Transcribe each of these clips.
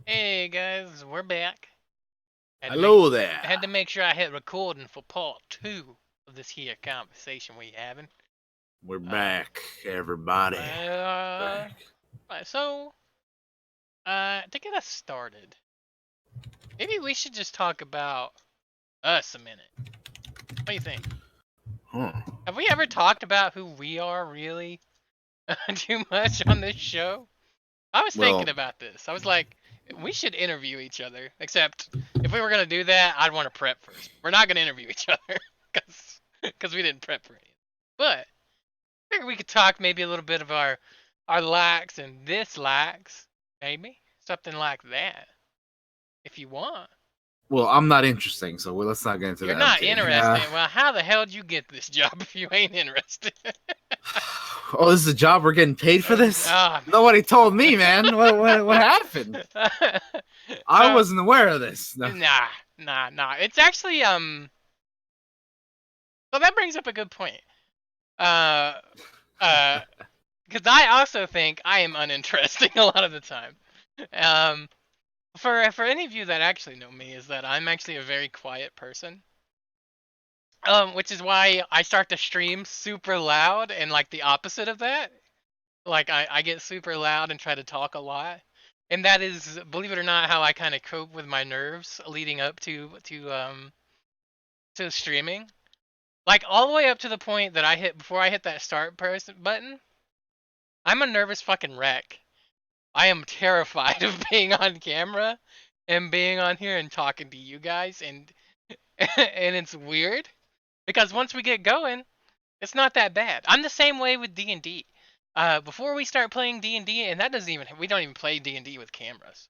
Hey guys, we're back. Had to make Hello there. had to make sure I hit recording for part two of this here conversation we having. We're Uh, back, everybody. uh, Back. so to get us started, maybe we should just talk about us a minute. What do you think? Huh. Have we ever talked about who we are really too much on this show? I was thinking Well, about this. I was like, we should interview each other. Except if we were gonna do that, I'd want to prep first. We're not gonna interview each other because we didn't prep for it. But I figured we could talk maybe a little bit of our likes and dislikes, maybe something like that, if you want. I'm not interesting, so let's not get into You're that. not Okay. interested. Well, how the hell did you get this job if you ain't interested? Oh, this is a job. We're getting paid for this. Ah, Nobody told me, man. What happened? man. I wasn't aware of this. No. Nah. It's actually So that brings up a good point. Uh, because I also think I am uninteresting a lot of the time. Um, for any of you that actually know me, is that I'm actually a very quiet person. Which is why I start to stream super loud and like the opposite of that. Like I get super loud and try to talk a lot. And that is, believe it or not, how I kind of cope with my nerves leading up to streaming. Like all the way up to the point that I hit before I hit that start button, I'm a nervous fucking wreck. I am terrified of being on camera and being on here and talking to you guys and and it's weird because once we get going, it's not that bad. I'm the same way with D&D. Before we start playing D&D, and that doesn't even we don't even play D&D with cameras.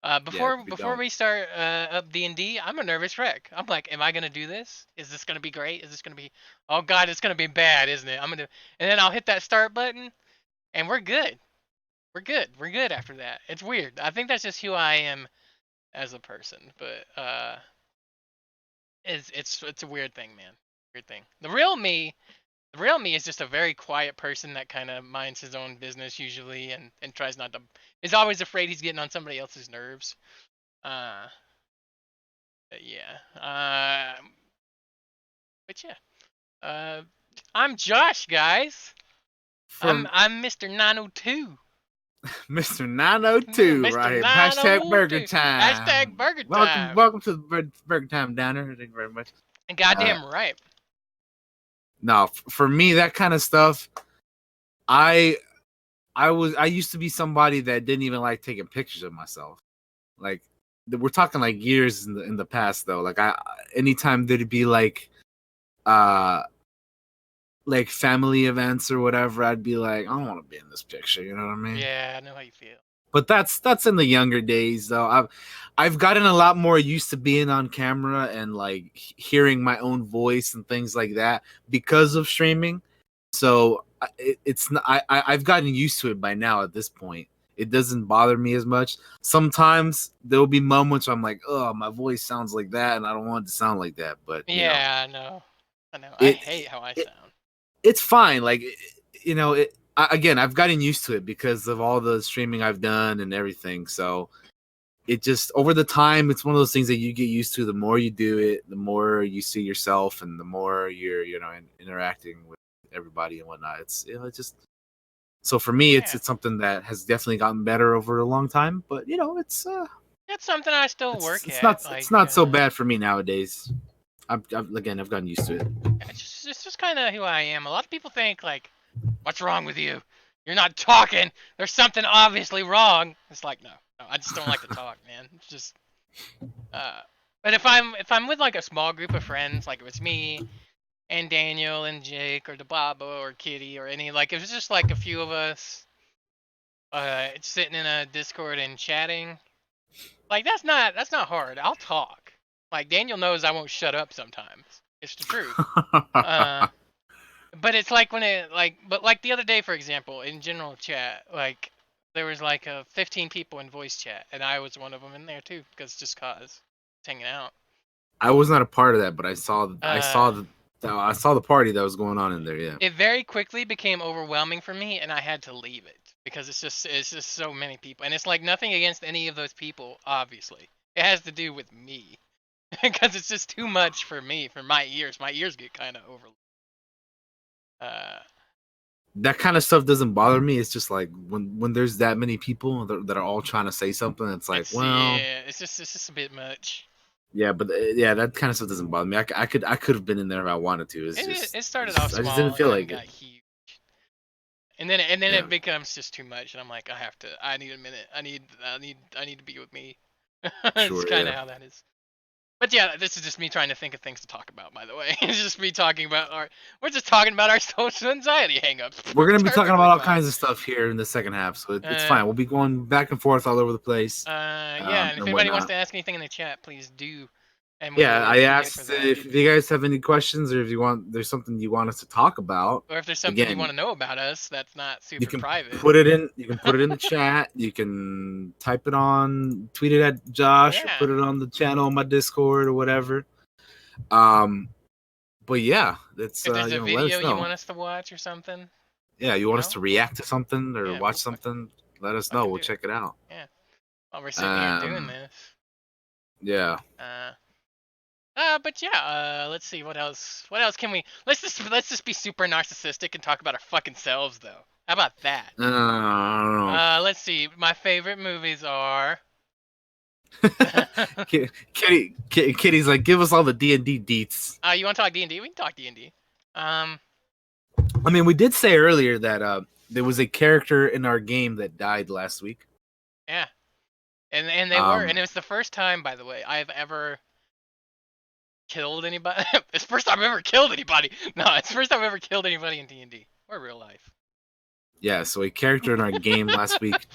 Yeah, Before we before don't. we start up D&D, I'm a nervous wreck. I'm like, am I gonna do this? Is this gonna be great? Is this gonna be? Oh God, it's gonna be bad, isn't it? And then I'll hit that start button, and we're good. We're good. We're good after that. It's weird. I think that's just who I am as a person. But it's a weird thing, man. Weird thing. The real me is just a very quiet person that kind of minds his own business usually, and tries not to. Is always afraid he's getting on somebody else's nerves. Uh, yeah. But yeah. Uh, I'm Josh, guys. I'm From I'm Mr. 902. Mr. 902 Mr. right here. Hashtag burger 902. time. Hashtag burger Welcome, time. welcome to the Burger Time Diner. Thank you very much. And Uh, goddamn right. no, for me, that kind of stuff. I I used to be somebody that didn't even like taking pictures of myself. Like we're talking like years in the past though. Like I anytime there'd be uh like family events or whatever, I'd be like, I don't want to be in this picture, you know what I mean? Yeah, I know how you feel. But that's in the younger days though. I've gotten a lot more used to being on camera and like hearing my own voice and things like that because of streaming. So it's not, I've gotten used to it by now at this point. It doesn't bother me as much. Sometimes there'll be moments where I'm like, oh, my voice sounds like that and I don't want it to sound like that. But Yeah, I know. I know. I it, hate how I it sound. it's fine. Like again, I've gotten used to it because of all the streaming I've done and everything. So it just over the time, it's one of those things that you get used to. The more you do it, the more you see yourself, and the more you're interacting with everybody and whatnot. It's it's just so for me, Yeah. it's something that has definitely gotten better over a long time. But It's something I still it's work it's at. not it's Like, not so bad for me nowadays. I've gotten used to it. it's just kind of who I am. A lot of people think, like, what's wrong with you? You're not talking. There's something obviously wrong. It's like, no, I just don't like to talk, man. It's just, uh, but if I'm with like a small group of friends, like if it's me and Daniel and Jake or DeBaba or Kitty or any, like if it's just like a few of us, sitting in a Discord and chatting, like that's not hard. I'll talk. Like Daniel knows I won't shut up sometimes. It's the truth. Uh, but it's like when it like, but like the other day, for example, in general chat, like there was like 15 people in voice chat, and I was one of them in there too, because just cause hanging out. I was not a part of that, but Uh, I saw the party that was going on in there. Yeah. it very quickly became overwhelming for me, and I had to leave it. because it's just so many people, and it's like nothing against any of those people. Obviously, it has to do with me because it's just too much for me, for my ears. My ears get kind of over. Uh, That kind of stuff doesn't bother me. It's just like when there's that many people that are all trying to say something. It's like, well, yeah, it's just a bit much. yeah, but yeah, that kind of stuff doesn't bother me. I could have been in there if I wanted to. It's just It started off I just didn't small feel and then like it. got huge, and then Yeah, it becomes just too much, and I'm like, I need a minute. I need to be with me. It's sure, kind yeah. of how that is. But yeah, this is just me trying to think of things to talk about. By the way, it's just me talking about we're just talking about our social anxiety hangups. We're gonna be talking Perfectly about all fine. kinds of stuff here in the second half, so it's Uh, fine. We'll be going back and forth all over the place, yeah, and if and anybody wants whatnot. to ask anything in the chat, please do, and we Yeah, will I be here for asked that. if you guys have any questions or if there's something you want us to talk about. Or if there's something you Again, want to know about us that's not you super can private. put it in. You can put it in the chat. You can type it on, tweet it at Josh, or Yeah. put it on the channel on my Discord or whatever. Um, but yeah, it's If there's a let video us you know. want us to watch or something, Yeah, you you want us know, to react to something or yeah, watch we'll something? Let us know. fucking We'll do it. check it out. Yeah. While we're sitting here doing Um, this. yeah. Uh, but yeah, let's see what else. What else can we? Let's just be super narcissistic and talk about our fucking selves though. How about that? I don't know. Let's see. My favorite movies are. Kitty's like, give us all the D&D deets. You want to talk D&D? We can talk D&D. Um, I mean, we did say earlier that there was a character in our game that died last week. yeah, and and it was the first time, by the way, I've ever killed anybody. It's the first time I've ever killed anybody. No, it's the first time I've ever killed anybody in D&D or real life. Yeah, so a character in our game last week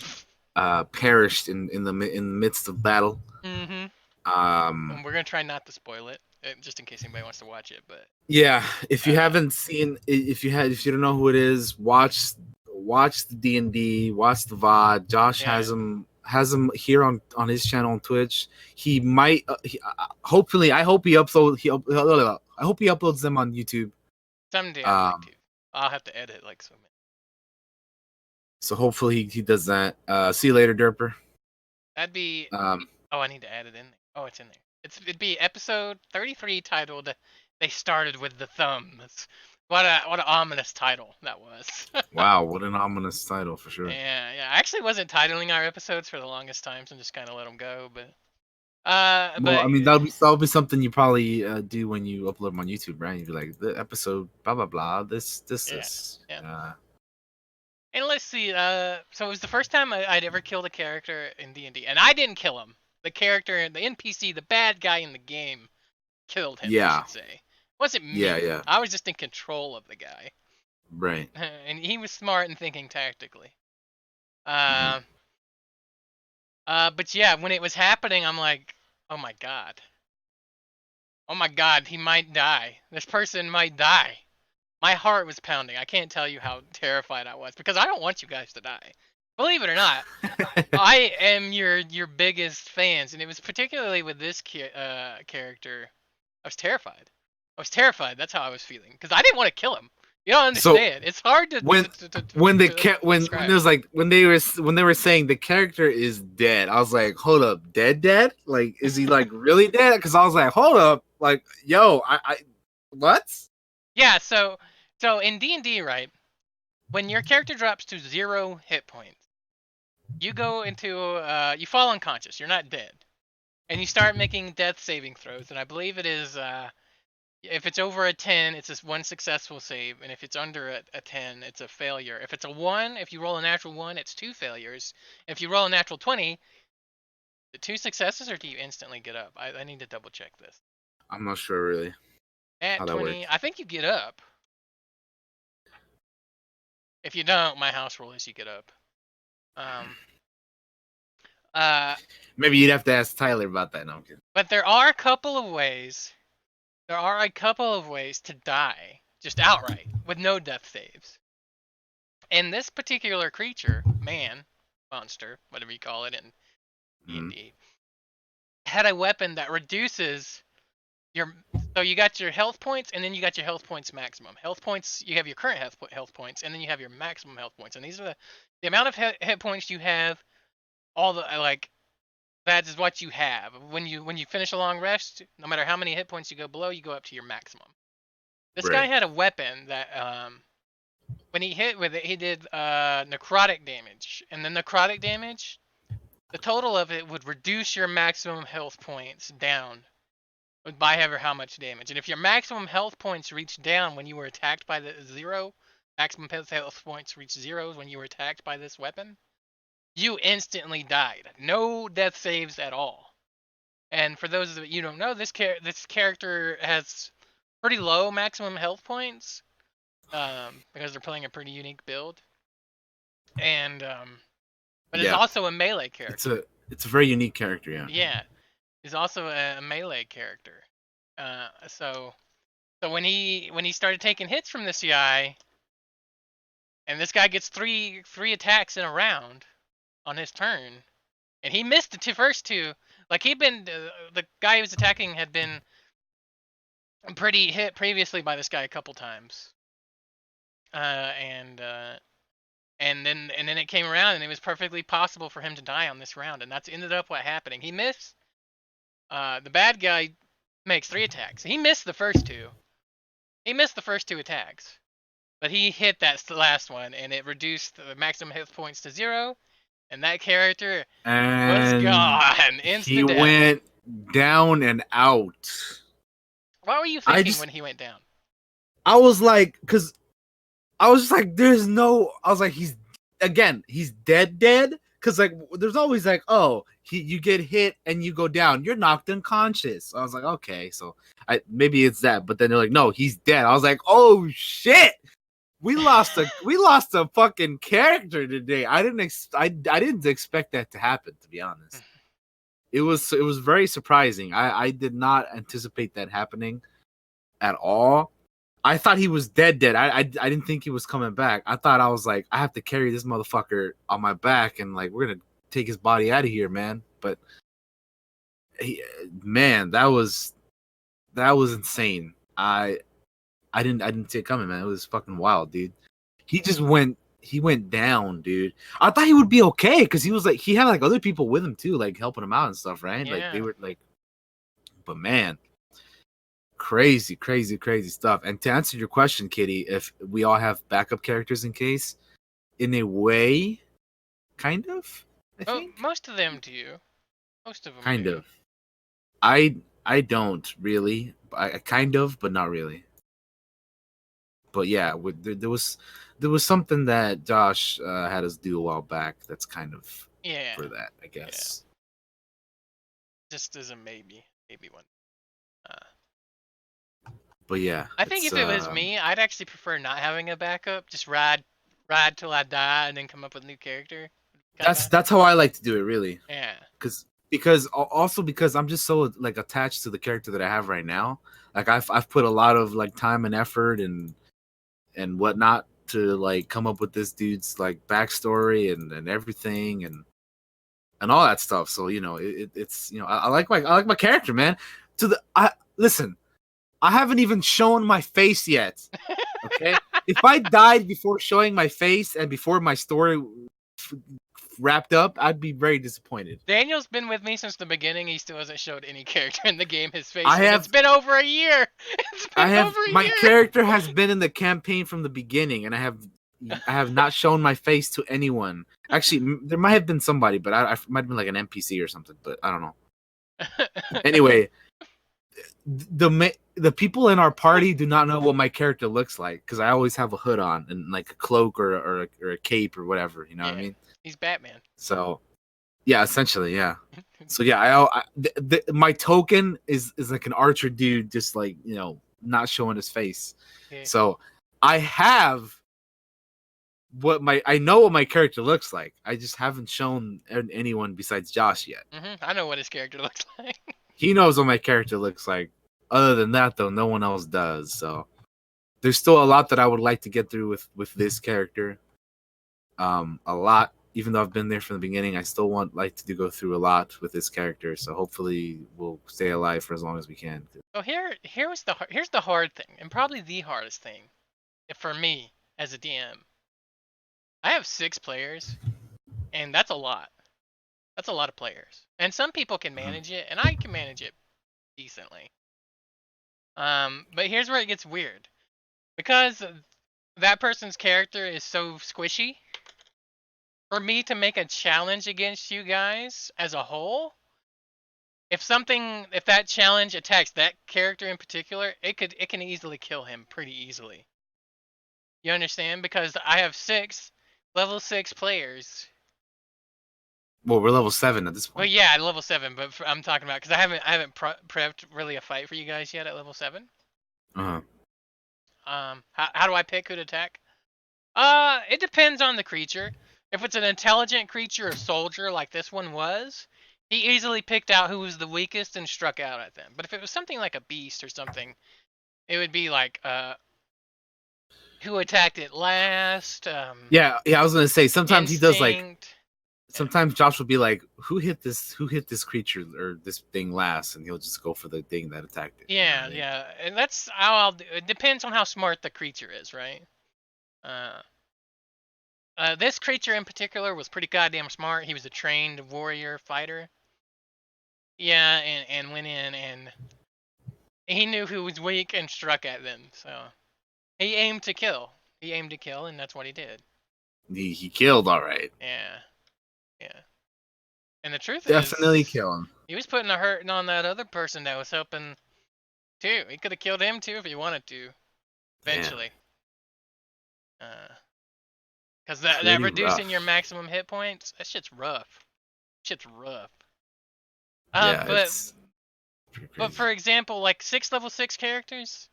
perished in the midst of battle. Mm-hmm. Um, And we're gonna try not to spoil it, just in case anybody wants to watch it. But yeah, if you haven't seen, if you don't know who it is, watch the D&D, watch the VOD. Josh yeah, has him here on his channel on Twitch. He might hopefully I hope he uploads them on YouTube. someday I'd like to. I'll have to edit like so many. So hopefully he does that. See you later, Derper. That'd be. Um, Oh, I need to add it in there. Oh, it's in there. It'd be episode 33 titled "They Started with the Thumbs." What an ominous title that was. wow, what an ominous title for sure. Yeah. I actually wasn't titling our episodes for the longest time, so just kind of let them go. But Well, I mean that'll be something you probably do when you upload them on YouTube, right? You'd be like the episode, blah blah blah. This. Yeah. And let's see. So it was the first time I'd ever killed a character in D&D, and I didn't kill him. The character, the NPC, the bad guy in the game, killed him. I Yeah. should say. It wasn't me. Yeah. I was just in control of the guy, Right. and he was smart and thinking tactically. Mhm. But yeah, when it was happening, I'm like, oh my god, he might die. This person might die. My heart was pounding. I can't tell you how terrified I was because I don't want you guys to die. Believe it or not, I am your biggest fans, and it was particularly with this character. I was terrified. That's how I was feeling because I didn't want to kill him. You don't So understand. It's hard to when describe. it was like when they were saying the character is dead, I was like, hold up, dead? Like, is he like really dead? Because I was like, hold up, like, yo, I what? Yeah. So in D&D, right, when your character drops to 0 hit points, you go into you fall unconscious. You're not dead, and you start making death saving throws. And I believe it is if it's over a 10, it's just one successful save, and if it's under a 10, it's a failure. If it's a 1, if you roll a natural 1, it's 2 failures. If you roll a natural 20, the 2 successes, or do you instantly get up? I need to double check this. I'm not sure really At how that 20, works. I think you get up. If you don't, my house rule is you get up. Maybe you'd have to ask Tyler about that. No, I'm kidding. But there are a couple of ways. There are a couple of ways to die just outright with no death saves. And this particular creature, monster, whatever you call it in D&D, had a weapon that reduces your So you got your health points, and then you got your health points maximum. Health points, you have your current health points, and then you have your maximum health points. And these are the amount of hit points you have. All the like that is what you have. When you finish a long rest, no matter how many hit points you go below, you go up to your maximum. This guy Right. had a weapon that when he hit with it, he did necrotic damage, and the necrotic damage, the total of it would reduce your maximum health points down by ever how much damage. And if your maximum health points reached down when you were attacked by the zero, maximum health points reached zeros when you were attacked by this weapon, you instantly died. No death saves at all. And for those of you who don't know, this character has pretty low maximum health points because they're playing a pretty unique build. And but it's Yeah. also a melee character. It's a very unique character. Yeah. Yeah, he's also a melee character. So when he started taking hits from this guy, and this guy gets three attacks in a round on his turn, and he missed the first two. Like he'd been the guy he was attacking had been pretty hit previously by this guy a couple times, and then it came around, and it was perfectly possible for him to die on this round, and that's ended up what happening. He missed. The bad guy makes 3 attacks. He missed the first two. He missed the first 2 attacks, but he hit that last one, and it reduced the maximum hit points to 0. And that character was gone. He Death. went down and out. What were you thinking when he went down? I was like, because I was just like, there's no. I was like, he's dead. Because like, there's always like, oh, you get hit and you go down, you're knocked unconscious. I was like, okay, so maybe it's that. But then they're like, no, he's dead. I was like, oh shit. We lost a fucking character today. I didn't expect that to happen, to be honest. It was very surprising. I did not anticipate that happening at all. I thought he was dead. I didn't think he was coming back. I thought I was like, I have to carry this motherfucker on my back and like we're gonna take his body out of here, man. But that was insane. I didn't see it coming, man. It was fucking wild, dude. He went down, dude. I thought he would be okay because he was like he had like other people with him too, like helping him out and stuff, right? Yeah. Like they were like, but man, crazy stuff. And to answer your question, Kitty, if we all have backup characters in case, in a way, kind of. I think most of them do. Most of them kind do. of. I don't really. I kind of, but not really. But yeah, there was something that Josh had us do a while back. That's kind of for that, I guess. Yeah. Just as a maybe one. But yeah, I think if it was me, I'd actually prefer not having a backup. Just ride till I die, and then come up with a new character. That's how I like to do it, really. Yeah. Because I'm just so like attached to the character that I have right now. Like I've put a lot of like time and effort and whatnot to like come up with this dude's like backstory and everything and all that stuff. So you know it's I like my character, man. Listen, I haven't even shown my face yet. Okay, if I died before showing my face and before my story wrapped up, I'd be very disappointed. Daniel's been with me since the beginning. He still hasn't showed any character in the game his face. It's been over a year. My character has been in the campaign from the beginning, and I have not shown my face to anyone. Actually, there might have been somebody, but I might have been like an NPC or something, but I don't know. Anyway, the people in our party do not know what my character looks like because I always have a hood on and like a cloak or a cape or whatever. You know what I mean? He's Batman. So, yeah, essentially, yeah. So yeah, my token is like an archer dude, just like not showing his face. Yeah. So I have I know what my character looks like. I just haven't shown anyone besides Josh yet. I know what his character looks like. He knows what my character looks like. Other than that, though, no one else does. So there's still a lot that I would like to get through with this character. A lot even though I've been there from the beginning, I still want like to go through a lot with this character. So hopefully we'll stay alive for as long as we can. So here's the hard thing, and probably the hardest thing, for me as a DM. I have 6 players, and that's a lot. That's a lot of players, and some people can manage it, and I can manage it decently. But here's where it gets weird, because that person's character is so squishy. For me to make a challenge against you guys as a whole, if that challenge attacks that character in particular, it can easily kill him pretty easily. You understand? Because I have 6 level 6 players. Well, we're level 7 at this point. Well, yeah, level 7, but I'm talking about because I haven't prepped really a fight for you guys yet at level 7. Uh-huh. How do I pick who to attack? It depends on the creature. If it's an intelligent creature or soldier like this one was, he easily picked out who was the weakest and struck out at them. But if it was something like a beast or something, it would be like who attacked it last. Yeah, I was gonna say sometimes instinct. he does like. Sometimes Josh will be like, "Who hit this creature or this thing last?" And he'll just go for the thing that attacked it. Yeah, you know yeah, and that's how I'll do. It depends on how smart the creature is, right? This creature in particular was pretty goddamn smart. He was a trained warrior fighter. Yeah, and went in and he knew who was weak and struck at them. So he aimed to kill. And that's what he did. He killed, all right. Yeah. And the truth definitely is, kill him. He was putting a hurting on that other person that was helping too. He could have killed him too if he wanted to. Eventually. Because that reducing your maximum hit points, that shit's rough. But for example, like 6 level 6 characters,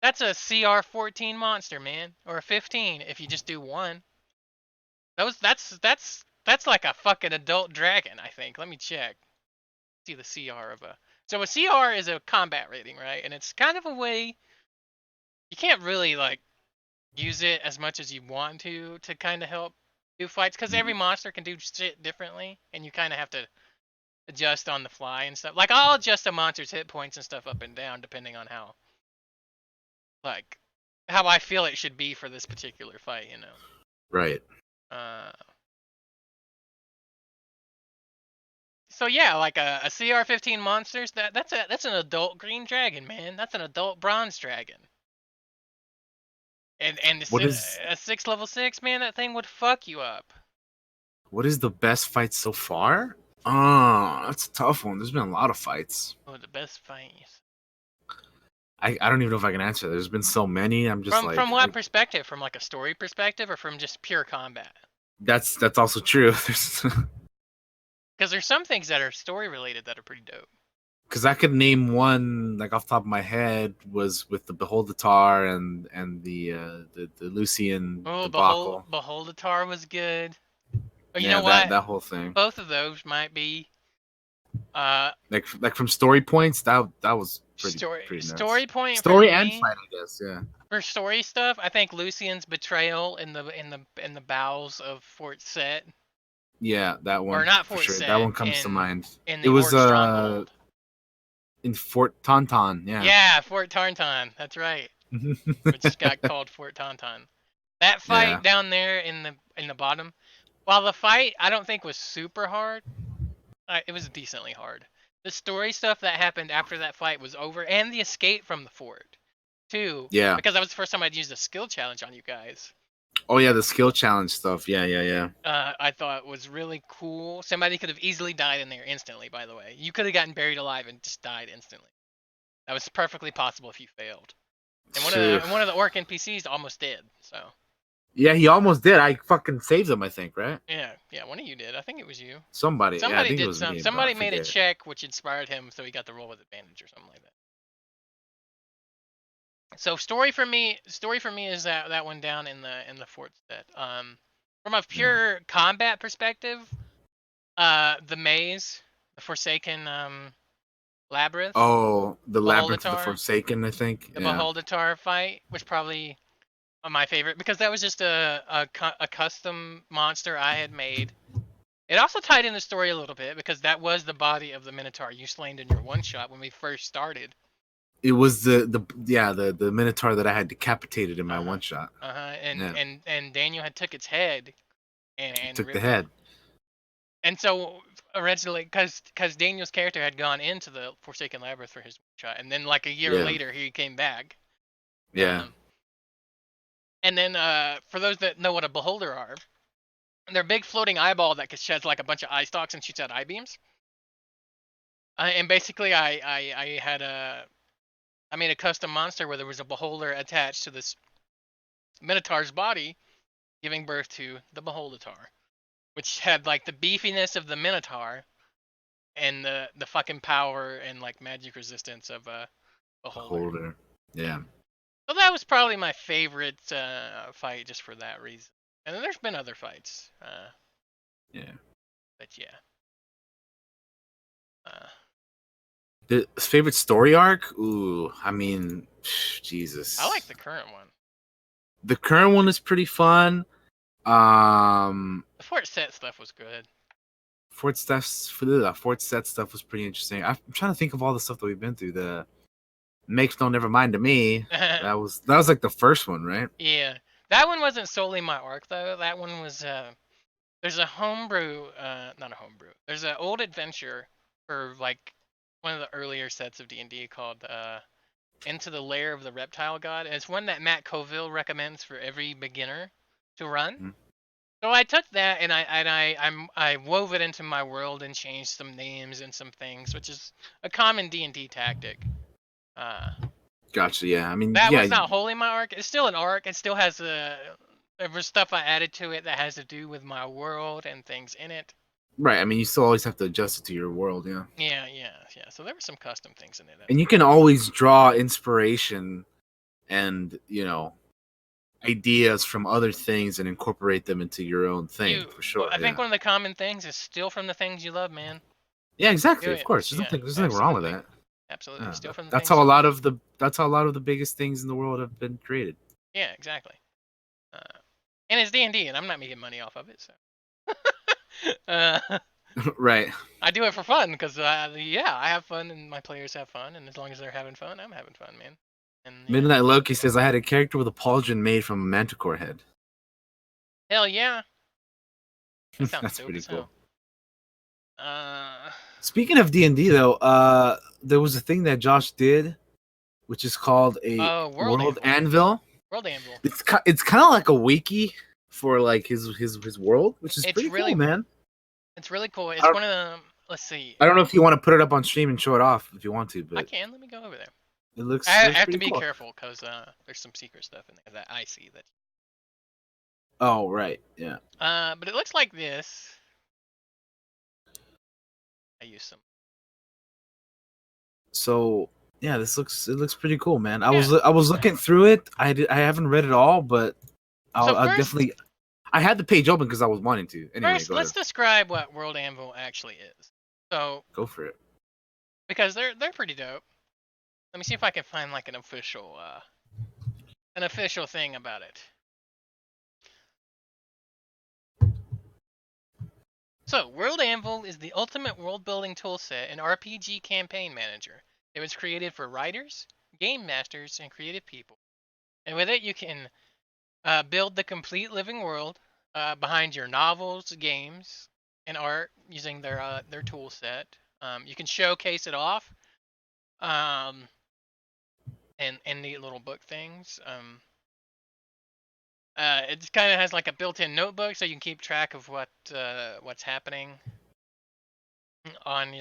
that's a CR 14 monster, man, or a 15 if you just do one. That's like a fucking adult dragon, I think. Let me check. See the CR of a. So a CR is a combat rating, right? And it's kind of a way you can't really like use it as much as you want to kind of help do fights, because every monster can do shit differently, and you kind of have to adjust on the fly and stuff. Like I'll adjust a monster's hit points and stuff up and down depending on how I feel it should be for this particular fight, you know. Right. So yeah, like a CR15 monsters, that's an adult green dragon, man. That's an adult bronze dragon. And a 6 level 6, man, that thing would fuck you up. What is the best fight so far? That's a tough one. There's been a lot of fights. Oh, the best fights. I don't even know if I can answer. There's been so many. I'm just from what perspective? From like a story perspective, or from just pure combat? That's also true. Because there's some things that are story related that are pretty dope. Because I could name one like off the top of my head was with the Beholdatar and the Lucian debacle. Beholdatar was good. But you yeah, know what? That whole thing. Both of those might be like from story points, that was pretty nuts. Story point. Story and fight, I guess. Yeah. For story stuff, I think Lucian's betrayal in the bowels of Fort Set. Yeah, that one. Or not Fort Set. That one comes to mind. It was in Fort Tauntaun. Yeah. Yeah, Fort Tauntaun. That's right. Which got called Fort Tauntaun. That fight down there in the bottom, while the fight I don't think was super hard, it was decently hard. The story stuff that happened after that fight was over, and the escape from the fort, too. Yeah. Because that was the first time I'd used a skill challenge on you guys. Oh yeah, the skill challenge stuff. Yeah. I thought was really cool. Somebody could have easily died in there instantly. By the way, you could have gotten buried alive and just died instantly. That was perfectly possible if you failed. And one of the orc NPCs almost did. So. Yeah, he almost did. I fucking saved him, I think, right? Yeah, one of you did. I think it was you. Somebody did something. Somebody made a check which inspired him, so he got the roll with advantage or something like that. So story for me is that one down in the fort set. From a pure combat perspective, the maze, the Forsaken labyrinth. Oh, the labyrinth of the Forsaken, I think. The Beholdatar fight was probably my favorite because that was just a custom monster I had made. It also tied in the story a little bit because that was the body of the Minotaur you slain in your one shot when we first started. It was the Minotaur that I had decapitated in my one shot. And Daniel had took its head and Took the ripped it. head. And so originally, because Daniel's character had gone into the Forsaken Labyrinth for his shot, and then like a year later he came back. Yeah. And then for those that know what a beholder are, they're a big floating eyeball that sheds like a bunch of eye stalks and shoots out eye beams. And basically, I made a custom monster where there was a beholder attached to this Minotaur's body, giving birth to the Beholdatar, which had like the beefiness of the Minotaur and the fucking power and like magic resistance of a Beholder. Yeah. So that was probably my favorite fight just for that reason. And then there's been other fights. Yeah. But yeah. The favorite story arc? Ooh, I mean, Jesus. I like the current one. The current one is pretty fun. The Fort Set stuff was good. Fort Set stuff was pretty interesting. I'm trying to think of all the stuff that we've been through. The Makes No Never Mind to Me. that was like the first one, right? Yeah. That one wasn't solely my arc though. That one was there's a homebrew, not a homebrew. There's an old adventure for like one of the earlier sets of D&D called Into the Lair of the Reptile God. And it's one that Matt Colville recommends for every beginner to run. Mm-hmm. So I took that and I wove it into my world and changed some names and some things, which is a common D&D tactic. Gotcha. Yeah, I mean that was not wholly my arc. It's still an arc. It still has there was stuff I added to it that has to do with my world and things in it. Right. I mean, you still always have to adjust it to your world. Yeah. Yeah. So there were some custom things in it. And you can always draw inspiration and ideas from other things and incorporate them into your own thing for sure. I think one of the common things is steal from the things you love, man. Yeah, exactly. Of course, there's nothing wrong with that. Absolutely, steal from the that's how a lot of the biggest things in the world have been created. Yeah, exactly. And it's D&D, and I'm not making money off of it, so. Right. I do it for fun because I have fun and my players have fun, and as long as they're having fun, I'm having fun, man. And, Midnight Loki says I had a character with a pauldron made from a manticore head. Hell yeah. That sounds That's pretty cool. Speaking of D&D though, there was a thing that Josh did, which is called a World Anvil. World Anvil. It's kind of like a wiki for like his world, which is pretty cool, man. It's really cool. It's one of them. Let's see. I don't know if you want to put it up on stream and show it off if you want to, but I can. Let me go over there. It looks. I have to be careful because there's some secret stuff in there that I see that. Oh right, yeah. But it looks like this. I use some. So yeah, it looks pretty cool, man. I was looking through it. I haven't read it all, but I'll definitely. I had the page open because I was wanting to. Anyway, first, let's describe what World Anvil actually is. So go for it. Because they're pretty dope. Let me see if I can find like an official thing about it. So, World Anvil is the ultimate world-building toolset and RPG campaign manager. It was created for writers, game masters, and creative people. And with it, you can build the complete living world behind your novels, games, and art using their toolset. You can showcase it off, and neat little book things. It kind of has like a built-in notebook, so you can keep track of what's happening on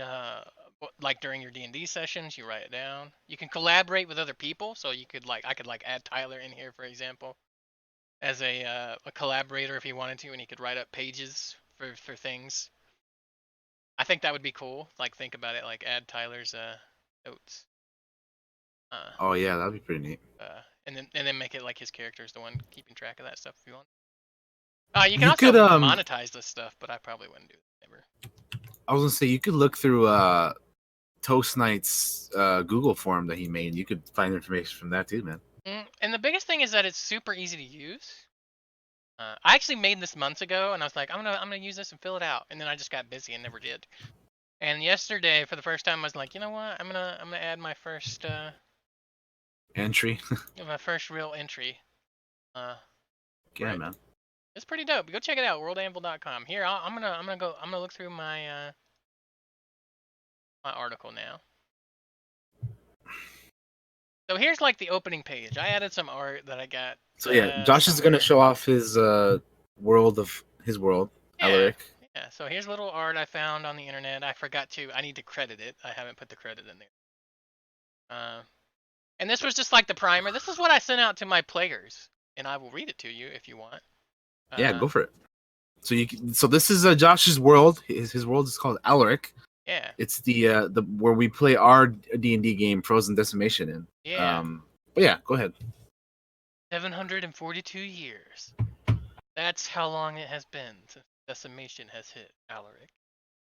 like during your D&D sessions. You write it down. You can collaborate with other people, so I could add Tyler in here, for example, as a collaborator if he wanted to, and he could write up pages for things. I think that would be cool. Like, think about it, like add Tyler's notes. Oh yeah, that'd be pretty neat. And then make it like his character is the one keeping track of that stuff if you want. You can also monetize this stuff, but I probably wouldn't do it ever. I was gonna say you could look through Toast Knight's Google form that he made. You could find information from that too, man. And the biggest thing is that it's super easy to use. I actually made this months ago, and I was like, I'm gonna use this and fill it out, and then I just got busy and never did. And yesterday, for the first time, I was like, you know what? I'm gonna add my first Entry. my first real entry. Yeah, Right. man. It's pretty dope. Go check it out, worldanvil.com. Here, I'm gonna look through my my article now. So here's like the opening page. I added some art that I got. So yeah, Josh is gonna somewhere. show off his world of his world, Yeah. Alaric. Yeah. So here's little art I found on the internet. I need to credit it. I haven't put the credit in there. And this was just like the primer. This is what I sent out to my players, and I will read it to you if you want. Yeah, go for it. So this is Josh's world. His world is called Alaric. Yeah. It's the where we play our D&D game, Frozen Decimation. In. Yeah. But yeah, go ahead. 742 years. That's how long it has been since decimation has hit Alaric.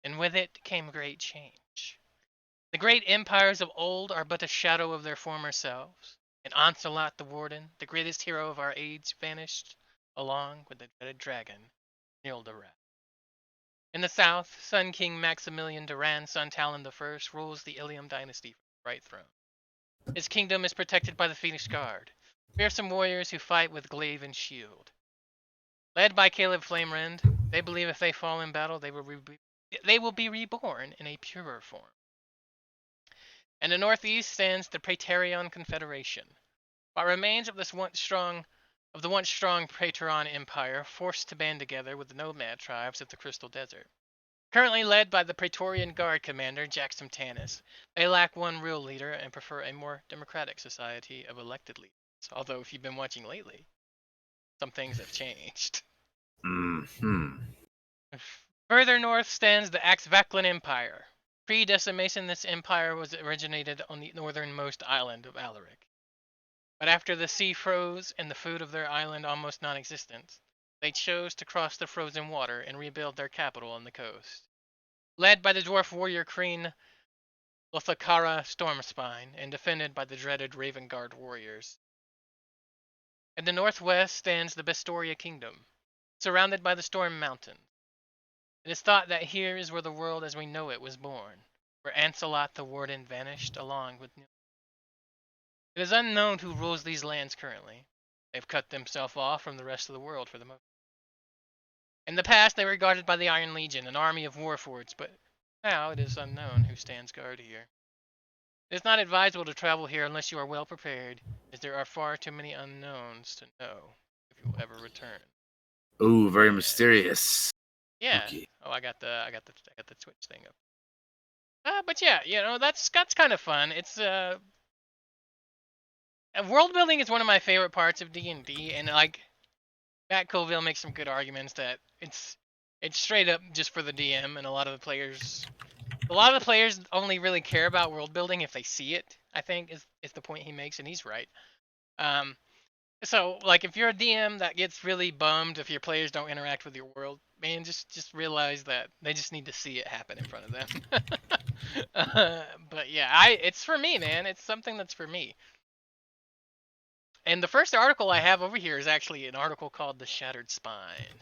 And with it came great change. The great empires of old are but a shadow of their former selves, and Onslaught the Warden, the greatest hero of our age, vanished, along with the dreaded dragon, Nilderat. In the south, Sun King Maximilian Duran's son Talon I rules the Ilium dynasty from the Bright Throne. His kingdom is protected by the Phoenix Guard, fearsome warriors who fight with glaive and shield. Led by Caleb Flamerend, they believe if they fall in battle, they will be reborn in a purer form. In the northeast stands the Praetorian Confederation, what remains of the once strong Praetorian Empire, forced to band together with the nomad tribes of the Crystal Desert. Currently led by the Praetorian Guard commander Jackson Tanis, they lack one real leader and prefer a more democratic society of elected leaders. Although, if you've been watching lately, some things have changed. Further north stands the Axvaclan Empire. Pre-decimation, this empire was originated on the northernmost island of Alaric. But after the sea froze and the food of their island almost non-existent, they chose to cross the frozen water and rebuild their capital on the coast. Led by the dwarf warrior queen Lothakara Stormspine and defended by the dreaded Raven Guard warriors. In the northwest stands the Bestoria Kingdom, surrounded by the Storm Mountains. It is thought that here is where the world as we know it was born, where Ancelot the Warden vanished along with Nil. It is unknown who rules these lands currently. They've cut themselves off from the rest of the world for the most part. In the past, they were guarded by the Iron Legion, an army of warforged, but now it is unknown who stands guard here. It is not advisable to travel here unless you are well prepared, as there are far too many unknowns to know if you will ever return. Ooh, very mysterious. Yeah. Okay. Oh, I got the Twitch thing up. But yeah, that's kind of fun. It's world building is one of my favorite parts of D&D, and like Matt Colville makes some good arguments that it's straight up just for the DM, and a lot of the players only really care about world building if they see it. I think is the point he makes, and he's right. So like if you're a DM that gets really bummed if your players don't interact with your world, man, just realize that they just need to see it happen in front of them. But yeah, it's for me, man. It's something that's for me. And the first article I have over here is actually an article called "The Shattered Spine."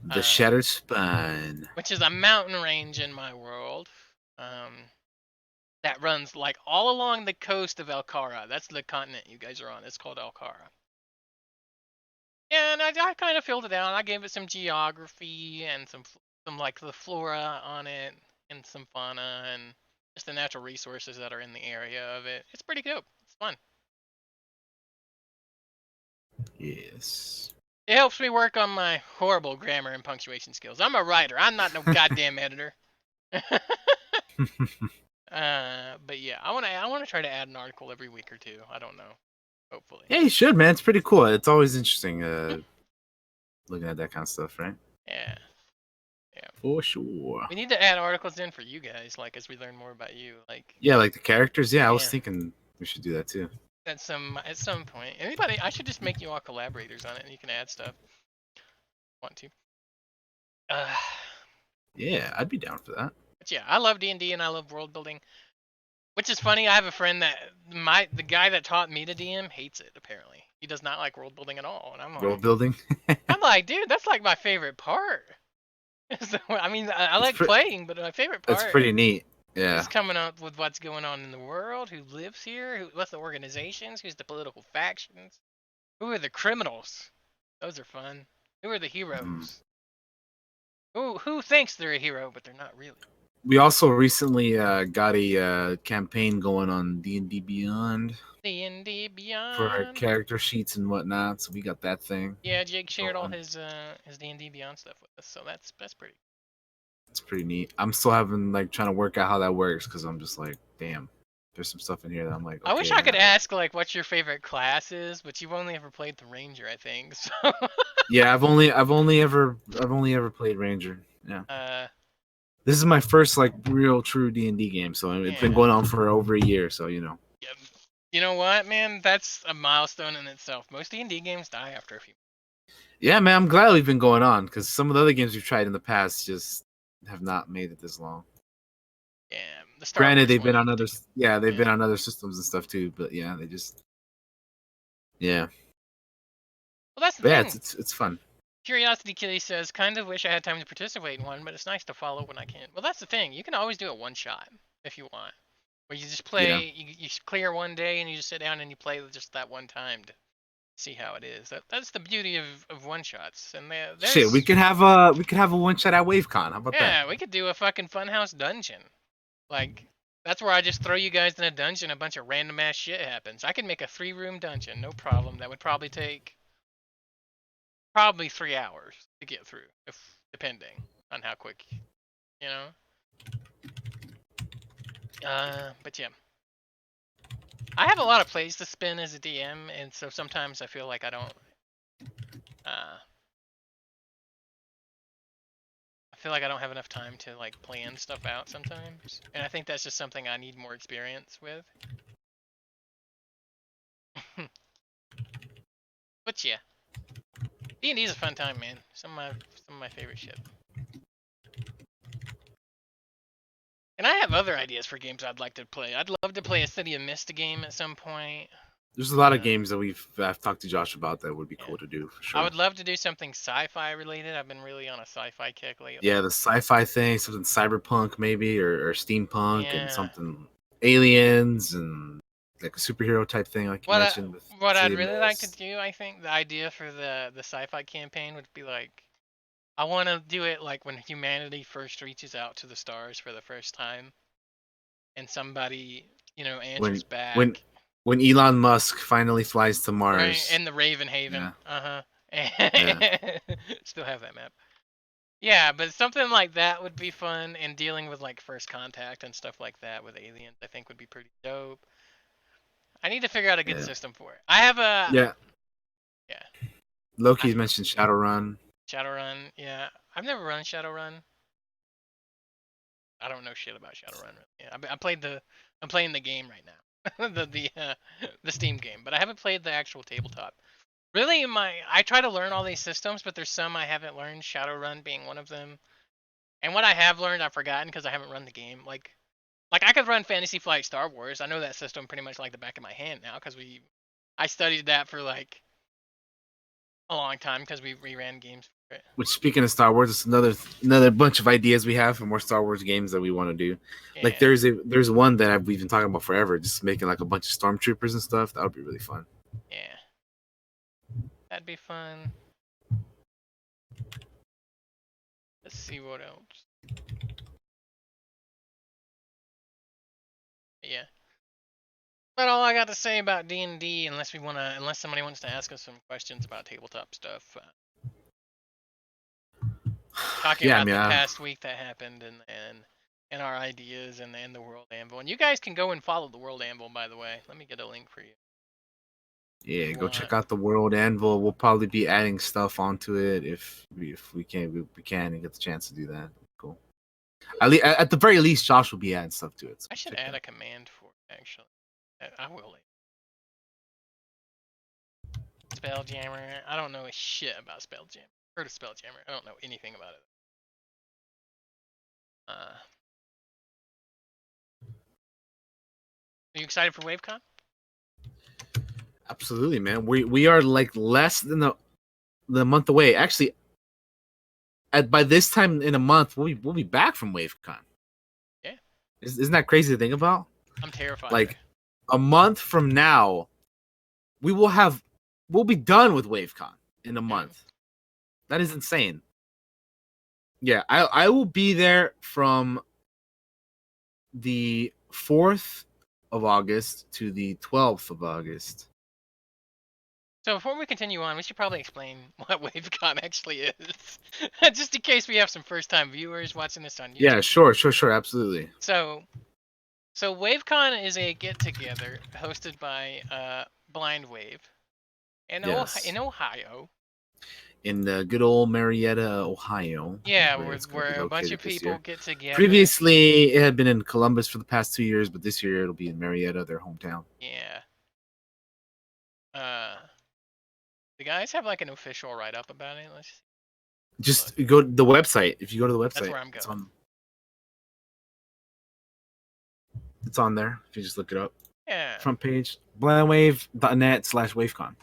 The Shattered Spine, which is a mountain range in my world. That runs like all along the coast of Alcara. That's the continent you guys are on. It's called Alcara. Yeah, and I kind of filled it out. I gave it some geography and some like the flora on it and some fauna and just the natural resources that are in the area of it. It's pretty dope. It's fun. Yes. It helps me work on my horrible grammar and punctuation skills. I'm a writer. I'm not no goddamn editor. But yeah, I want to try to add an article every week or two. I don't know. Hopefully. Yeah, you should, man. It's pretty cool. It's always interesting looking at that kind of stuff, right? Yeah. Yeah. For sure. We need to add articles in for you guys, like as we learn more about you, like. Yeah, like the characters. Yeah, I was thinking we should do that too. At some point, I should just make you all collaborators on it, and you can add stuff. Want to? Yeah, I'd be down for that. But yeah, I love D&D and I love world building. Which is funny. I have a friend that the guy that taught me to DM hates it. Apparently, he does not like world building at all. And World building. I'm like, dude, that's like my favorite part. So, I mean, I It's like playing, but my favorite it's part pretty neat. Yeah. is coming up with what's going on in the world, who lives here, what's the organizations, who's the political factions, who are the criminals. Those are fun. Who are the Mm. heroes? Who thinks they're a hero, but they're not really. We also recently got a campaign going on D&D Beyond D&D for our Beyond. character sheets and whatnot. So we got that thing Yeah, Jake shared all going. his D&D Beyond stuff with us, so that's pretty. It's pretty neat. I'm still having like trying to work out how that works because I'm just like, damn, there's some stuff in here that I'm like, I wish okay, I could ask like what your favorite class is, but you've only ever played the Ranger, I think. So. yeah, I've only ever played Ranger. Yeah. This is my first like real true D&D game, so it's been Yeah. going on for over a year. So you know. Yeah. You know what, man? That's a milestone in itself. Most D&D games die after a few. Yeah, man, I'm glad we've been going on because some of the other games we've tried in the past just have not made it this long. Yeah, the Star Granted, Wars they've one been in on other, particular. yeah, they've Yeah. been on other systems and stuff too. But yeah, they just, yeah, Well, that's the but yeah, thing. it's fun. Curiosity Kitty says, kind of wish I had time to participate in one, but it's nice to follow when I can. Well, that's the thing. You can always do a one shot if you want, where you just Yeah. play. You clear one day and you just sit down and you play just that one time to see how it is. That's the beauty of one shots. And Shit, we there's could have a one shot at WaveCon. How about that? yeah, we could do a fucking funhouse dungeon. Like that's where I just throw you guys in a dungeon. A bunch of random ass shit happens. I could make a 3-room dungeon, no problem. That would probably take probably 3 hours to get through, if depending on how quick, you know. But yeah, I have a lot of plays to spin as a DM, and so sometimes I feel like I don't. I feel like I don't have enough time to like plan stuff out sometimes, and I think that's just something I need more experience with. But yeah, D&D is a fun time, man. Some of my favorite shit. And I have other ideas for games I'd like to play. I'd love to play a City of Mist game at some point. There's a lot of games that I've talked to Josh about that would be Yeah. cool to do for I sure. would love to do something sci-fi related. I've been really on a sci-fi kick lately. Yeah, the sci-fi thing, something cyberpunk maybe, or steampunk, and Yeah. something aliens and like a superhero type thing, like you mentioned. What I'd City of really like to Mist. do, I think, the idea for the sci-fi campaign would be like, I want to do it like when humanity first reaches out to the stars for the first time, and somebody, answers when when back. when Elon Musk finally flies to Right, Mars. and the Raven Haven. Yeah. Yeah. Still have that map. Yeah, but something like that would be fun, and dealing with like first contact and stuff like that with aliens, I think would be pretty dope. I need to figure out a good Yeah. system for it. I have a Yeah. yeah. Loki's mentioned Shadowrun. Shadowrun, yeah. I've never run Shadowrun. I don't know shit about Shadowrun. Yeah, I'm playing the game right now, the Steam game, but I haven't played the actual tabletop. Really, I try to learn all these systems, but there's some I haven't learned. Shadowrun being one of them, and what I have learned I've forgotten because I haven't run the game. Like I could run Fantasy Flight Star Wars. I know that system pretty much like the back of my hand now because I studied that for like a long time because we reran games for it. Which, speaking of Star Wars, it's another bunch of ideas we have for more Star Wars games that we want to do. Like Yeah, there's one that we've been talking about forever, just making like a bunch of stormtroopers and stuff. That would be really fun. yeah, that'd be fun. Let's see what else. Yeah. That's all I got to say about D&D, unless somebody wants to ask us some questions about tabletop stuff. Talking Yeah, I about mean, the past week that happened and our ideas and the World Anvil. And you guys can go and follow the World Anvil, by the way. Let me get a link for you. yeah, go check out the World Anvil. We'll probably be adding stuff onto it if we can and get the chance to do that. Cool. At the very least, Josh will be adding stuff to it. So I should add a command for it, actually. I will. Spelljammer. I don't know a shit about Spelljammer. Heard of Spelljammer. I don't know anything about it. you excited for WaveCon? Absolutely, man. We are like less than the month away. Actually, by this time in a month, we'll be back from WaveCon. Yeah. Isn't that crazy to think about? I'm terrified. Like a month from now, we'll be done with WaveCon in a month. That is insane. Yeah, I will be there from the 4th of August to the 12th of August. So before we continue on, we should probably explain what WaveCon actually is, just in case we have some first-time viewers watching this on YouTube. Yeah, sure, absolutely. So WaveCon is a get-together hosted by Blind Wave in Ohio. In the good old Marietta, Ohio. Yeah, where a bunch of people get together. Previously, it had been in Columbus for the past 2 years, but this year it'll be in Marietta, their hometown. Yeah. The guys have like an official write-up about it. Let's just go to the website. If you go to the website, that's where I'm going. It's on there. If you just look it up. Yeah. Front page, blindwave.net/wavecon.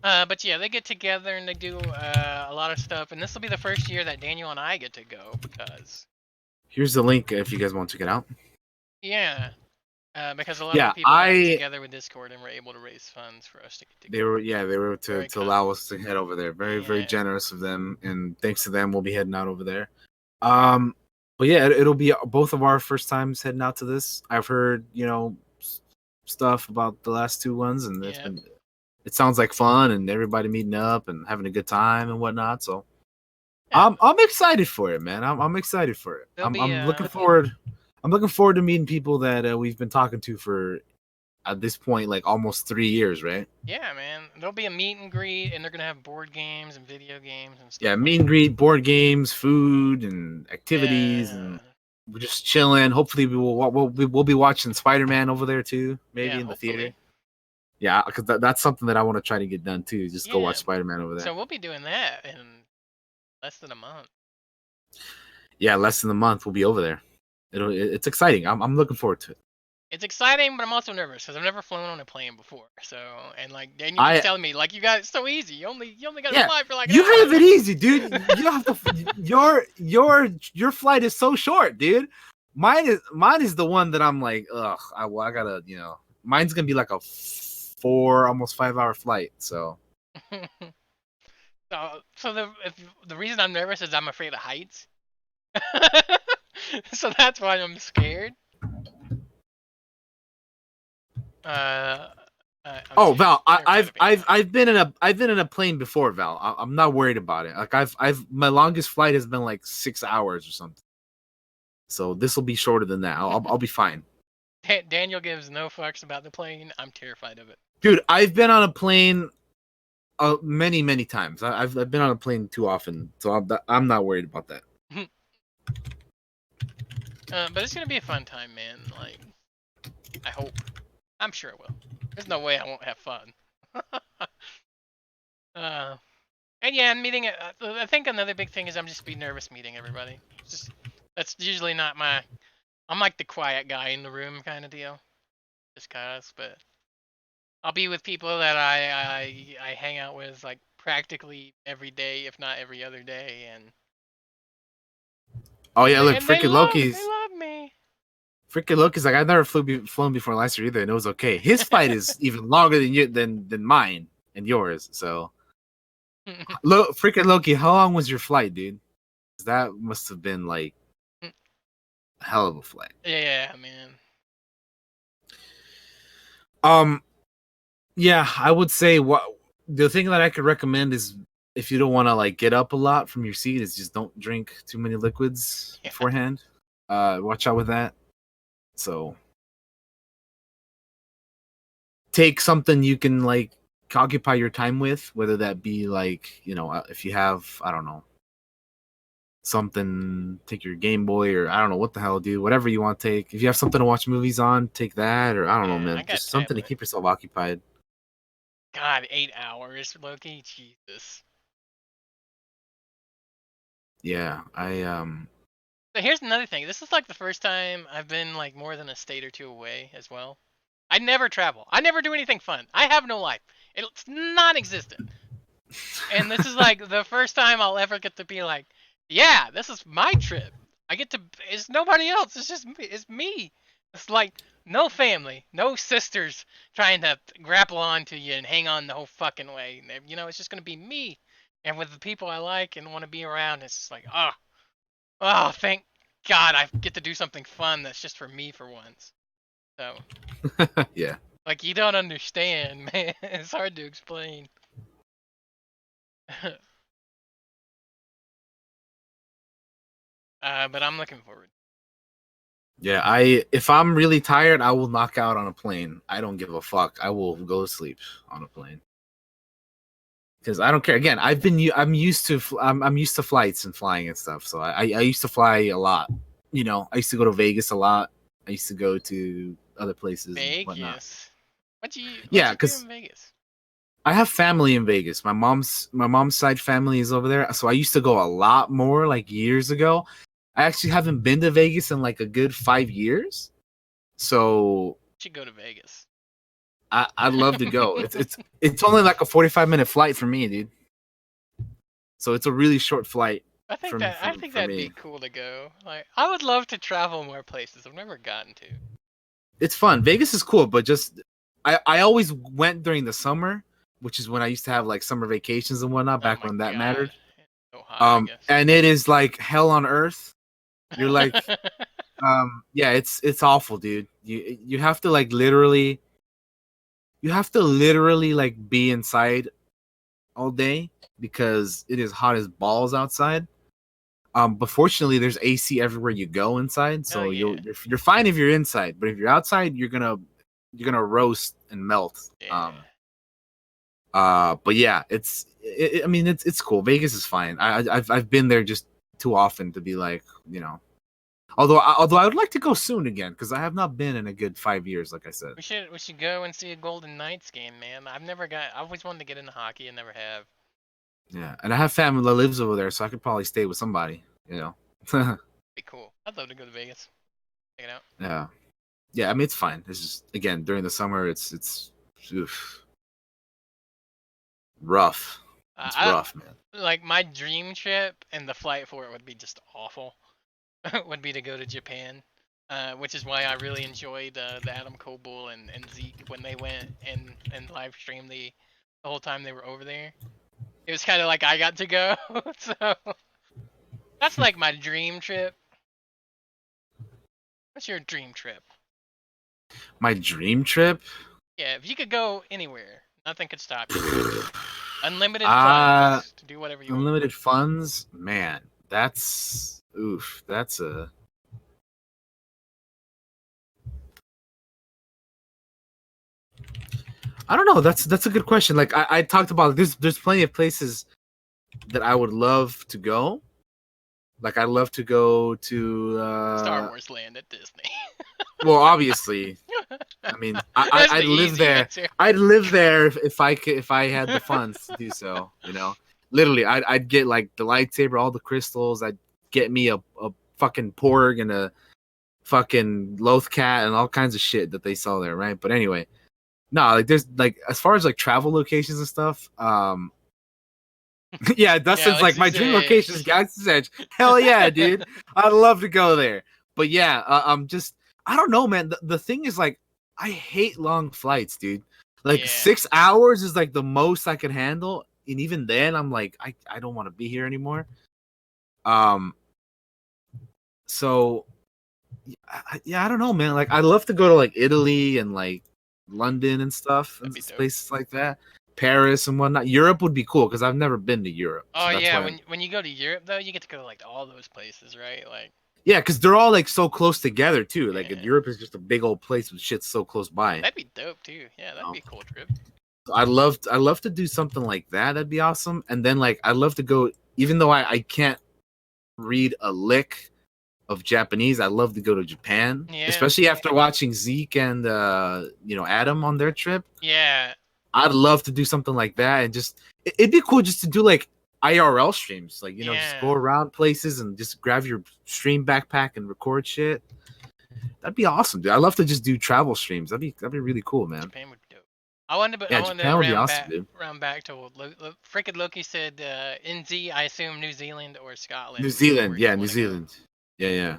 But yeah, they get together and they do a lot of stuff, and this will be the first year that Daniel and I get to go because. Here's the link if you guys want to check it out. Yeah. Because a lot of people got together with Discord and were able to raise funds for us to get together. They were to allow us to head over there. Very generous of them, and thanks to them, we'll be heading out over there. But yeah, it'll be both of our first times heading out to this. I've heard stuff about the last two ones, and it sounds like fun, and everybody meeting up and having a good time and whatnot. So I'm excited for it, man. I'm excited for it. I'm looking forward. I'm looking forward to meeting people that we've been talking to for, at this point, like almost 3 years, right? Yeah, man. There'll be a meet and greet, and they're gonna have board games and video games and stuff. Yeah, meet and greet, board games, food, and activities, and we're just chilling. Hopefully, we'll be watching Spider-Man over there too, maybe in the theater. Yeah, because that's something that I want to try to get done too. Just go watch Spider-Man over there. So we'll be doing that in less than a month. Yeah, less than a month we'll be over there. It's exciting. I'm looking forward to it. It's exciting, but I'm also nervous because I've never flown on a plane before. So, and like Daniel was telling me, like, you got it so easy. You only got to fly for like. You have it easy, dude. You don't have to. Your flight is so short, dude. Mine is the one that I'm like, ugh. I gotta, mine's gonna be like a 4, almost 5-hour flight. So. So the reason I'm nervous is I'm afraid of heights. So that's why I'm scared. Val, I've been in a plane before, Val. I'm not worried about it. Like my longest flight has been like 6 hours or something. So this will be shorter than that. I'll be fine. Daniel gives no fucks about the plane. I'm terrified of it. Dude, I've been on a plane many times. I've been on a plane too often, so I'm not worried about that. But it's gonna be a fun time, man. Like, I hope. I'm sure it will. There's no way I won't have fun. And yeah, meeting. I think another big thing is I'm just be nervous meeting everybody. That's usually not my. I'm like the quiet guy in the room kind of deal. Just cause, but I'll be with people that I hang out with like practically every day, if not every other day, and. Oh yeah, look, freaking Loki's. They love me. Freaking Loki's like, I've never flown before last year either, and it was okay. His flight is even longer than mine and yours. So, freaking Loki, how long was your flight, dude? That must have been like a hell of a flight. Yeah, man. Yeah, I would say the thing that I could recommend is, if you don't want to like get up a lot from your seat, is just don't drink too many liquids beforehand. Watch out with that. So take something you can like occupy your time with, whether that be like, if you have, I don't know, something, take your Game Boy, or I don't know what the hell, dude, whatever you want to take. If you have something to watch movies on, take that, or I don't know, man, just something to keep yourself occupied. God, 8 hours, Loki, Jesus. Yeah, So here's another thing. This is like the first time I've been like more than a state or two away as well. I never travel. I never do anything fun. I have no life. It's non-existent. And this is like the first time I'll ever get to be like, yeah, this is my trip. I get to. It's nobody else. It's just me. It's me. It's like no family, no sisters trying to grapple onto you and hang on the whole fucking way. You know, it's just gonna be me, and with the people I like and want to be around. It's just like, oh, thank God I get to do something fun that's just for me for once. So, Yeah. like, you don't understand, man. It's hard to explain. But I'm looking forward. Yeah, if I'm really tired, I will knock out on a plane. I don't give a fuck. I will go to sleep on a plane because I don't care. Again, I'm used to I'm used to flights and flying and stuff. So I used to fly a lot. You know, I used to go to Vegas a lot. I used to go to other places and whatnot. Vegas. What you do because in Vegas? I have family in Vegas. My mom's side family is over there. So I used to go a lot more like years ago. I actually haven't been to Vegas in like a good 5 years. So You should go to Vegas. I'd love to go. It's only like a 45-minute flight for me, dude. So it's a really short flight. I think that'd be cool to go. Like, I would love to travel more places. I've never gotten to. It's fun. Vegas is cool, but just I always went during the summer, which is when I used to have like summer vacations and whatnot. Back when that mattered. So hot, and it is like hell on earth. You're like, yeah, it's awful, dude. You have to like literally like be inside all day because it is hot as balls outside. But fortunately, there's AC everywhere you go inside, so you're fine if you're inside. But if you're outside, you're gonna roast and melt. Yeah. But yeah, I mean, it's cool. Vegas is fine. I've been there just too often to be like, you know. Although I would like to go soon again because I have not been in a good 5 years, like I said. We should go and see a Golden Knights game, man. I always wanted to get into hockey and never have. Yeah, and I have family that lives over there, so I could probably stay with somebody, you know. Be cool. I'd love to go to Vegas. Check it out. Yeah. Yeah, I mean it's fine. It's just again during the summer it's oof. Rough. It's rough, man. Like my dream trip and the flight for it would be just awful. Would be to go to Japan, which is why I really enjoyed the Adam Coble and Zeke when they went and live streamed the whole time they were over there. It was kind of like I got to go, so that's like my dream trip. What's your dream trip? My dream trip? Yeah, if you could go anywhere, nothing could stop you. Unlimited funds to do whatever you want. Unlimited funds? Man, that's oof. That's a I don't know. That's a good question. Like I talked about, there's plenty of places that I would love to go. Like I'd love to go to Star Wars Land at Disney. Well, obviously, I mean, I'd live there. Answer. I'd live there if I had the funds to do so. You know, literally, I'd get like the lightsaber, all the crystals. I'd get me a fucking porg and a fucking loth cat and all kinds of shit that they sell there, right? But anyway, no, like there's like as far as like travel locations and stuff. Yeah, Dustin's like my dream location is Galaxy's Edge. Hell yeah, dude! I'd love to go there. But yeah, I don't know, man. The thing is, like, I hate long flights, dude. Like 6 hours is like the most I can handle, and even then, I'm like, I don't want to be here anymore. So yeah, I don't know, man. Like, I'd love to go to like Italy and like London and stuff, and places like that. Paris and whatnot. Europe would be cool because I've never been to Europe. Oh yeah, when you go to Europe though, you get to go to like all those places, right? Like yeah, because they're all like so close together too. Like Europe is just a big old place with shit so close by. That'd be dope too. Yeah, that'd be a cool trip. I'd love to do something like that. That'd be awesome. And then like I'd love to go, even though I can't read a lick of Japanese, I'd love to go to Japan. Yeah. Especially after watching Zeke and Adam on their trip. Yeah. I'd love to do something like that, and just it'd be cool just to do like IRL streams, like just Yeah. go around places and just grab your stream backpack and record shit. That'd be awesome, dude. I'd love to just do travel streams. That'd be really cool, man. Japan would be dope. I wanted Japan to would be awesome, dude. round back to freaking Loki said NZ. I assume New Zealand or Scotland. New Zealand, yeah, New Zealand. Yeah.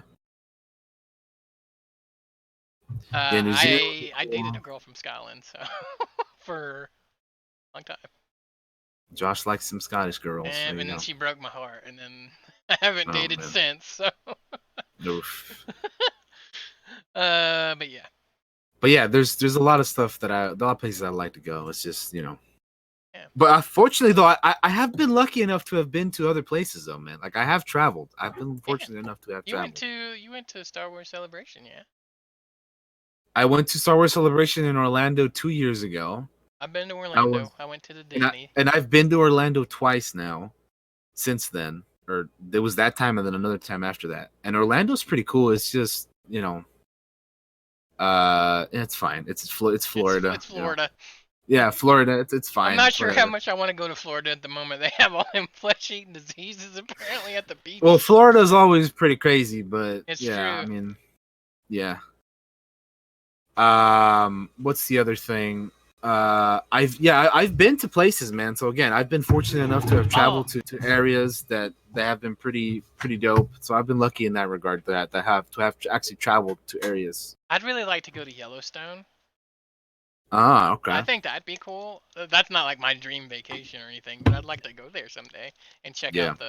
New Zealand. I dated a girl from Scotland, so for a long time. Josh likes some Scottish girls. And then she broke my heart, and then I haven't dated since. So. Oof. But yeah. But yeah, there's a lot of stuff a lot of places I'd like to go. It's just Yeah. But unfortunately, though, I have been lucky enough to have been to other places, though, man. Like I have traveled. I've been fortunate enough to have traveled. You went to Star Wars Celebration, yeah? I went to Star Wars Celebration in Orlando 2 years ago. I've been to Orlando. I went to the Disney. And I've been to Orlando twice now since then. Or there was that time and then another time after that. And Orlando's pretty cool. It's just, it's fine. It's Florida. It's Florida. Yeah, Florida. It's fine. I'm not sure how much I want to go to Florida at the moment. They have all them flesh-eating diseases apparently at the beach. Well, Florida's always pretty crazy, but it's true. I mean, yeah. What's the other thing? I've been to places, man. So again, I've been fortunate enough to have traveled to areas that have been pretty dope. So I've been lucky in that regard that I have actually traveled to areas. I'd really like to go to Yellowstone. Ah, okay. I think that'd be cool. That's not like my dream vacation or anything, but I'd like to go there someday and check out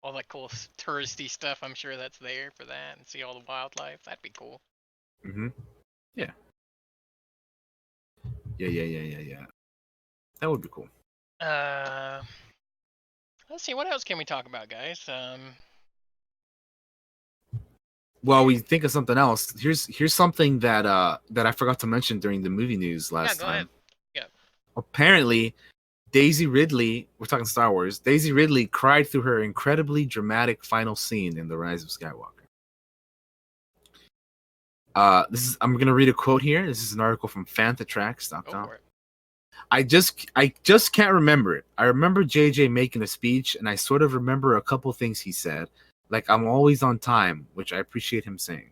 all the cool touristy stuff. I'm sure that's there for that, and see all the wildlife. That'd be cool. Mhm. Yeah. Yeah. That would be cool. Let's see, what else can we talk about, guys? Well, we think of something else. Here's something that I forgot to mention during the movie news last time. Ahead. Yeah. Apparently, Daisy Ridley, we're talking Star Wars, Daisy Ridley cried through her incredibly dramatic final scene in The Rise of Skywalker. I'm gonna read a quote here. This is an article from fantatracks.com. I just can't remember it. I remember JJ making a speech, and I sort of remember a couple things he said, like I'm always on time, which I appreciate him saying.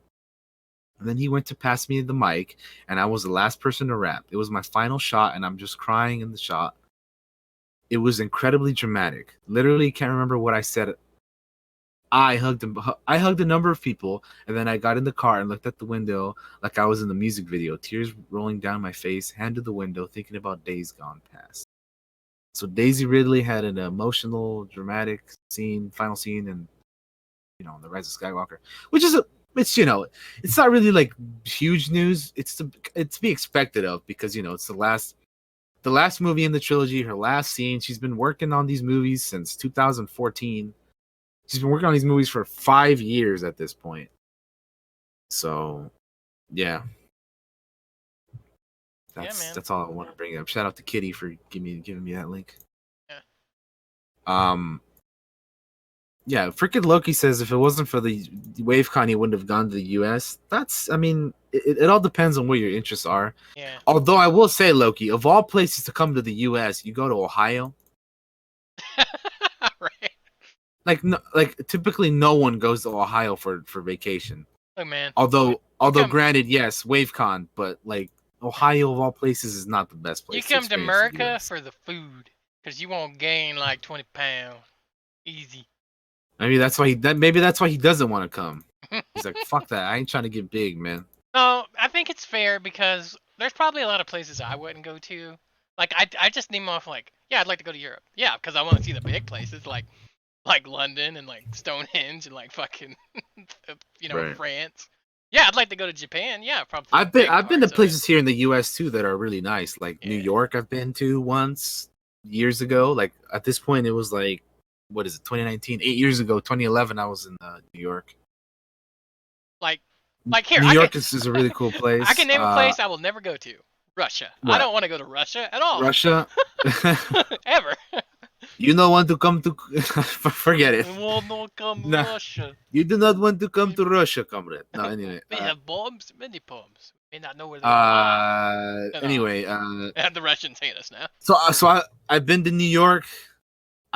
And then he went to pass me the mic, and I was the last person to rap. It was my final shot, and I'm just crying in the shot. It was incredibly dramatic. Literally can't remember what I said. I hugged a number of people, and then I got in the car and looked at the window like I was in the music video, tears rolling down my face, hand to the window, thinking about days gone past. So Daisy Ridley had an emotional, dramatic final scene, and The Rise of Skywalker, which is it's not really like huge news. It's to be expected of, because it's the last movie in the trilogy, her last scene. She's been working on these movies since 2014. She's been working on these movies for 5 years at this point. So, yeah. That's all I want to bring up. Shout out to Kitty for giving me that link. Yeah. Yeah, freaking Loki says if it wasn't for the WaveCon, he wouldn't have gone to the US. It all depends on where your interests are. Yeah. Although I will say, Loki, of all places to come to the US, you go to Ohio. Right. Typically no one goes to Ohio for vacation. Look, man. Although granted, yes, WaveCon, but Ohio of all places is not the best place. You come to America for the food, because you won't gain like 20 pounds. Easy. Maybe that's why he doesn't want to come. He's like, fuck that. I ain't trying to get big, man. No, I think it's fair, because there's probably a lot of places I wouldn't go to. Like I just name off I'd like to go to Europe. Yeah, because I want to see the big places like London and Stonehenge and fucking right. France. Yeah, I'd like to go to Japan. Yeah, probably. I've been to places here in the US too that are really nice. New York I've been to once years ago. At this point it was what is it, 2019? 8 years ago, 2011 I was in New York. Here, New York is a really cool place. I can name a place I will never go to. Russia. What? I don't want to go to Russia at all. Russia? Ever. You don't want to come to... Forget it. We will not come to Russia. You do not want to come to Russia, comrade. No, anyway. We have bombs, many bombs. We may not know where they are. Anyway. And the Russians hate us now. So I've been to New York.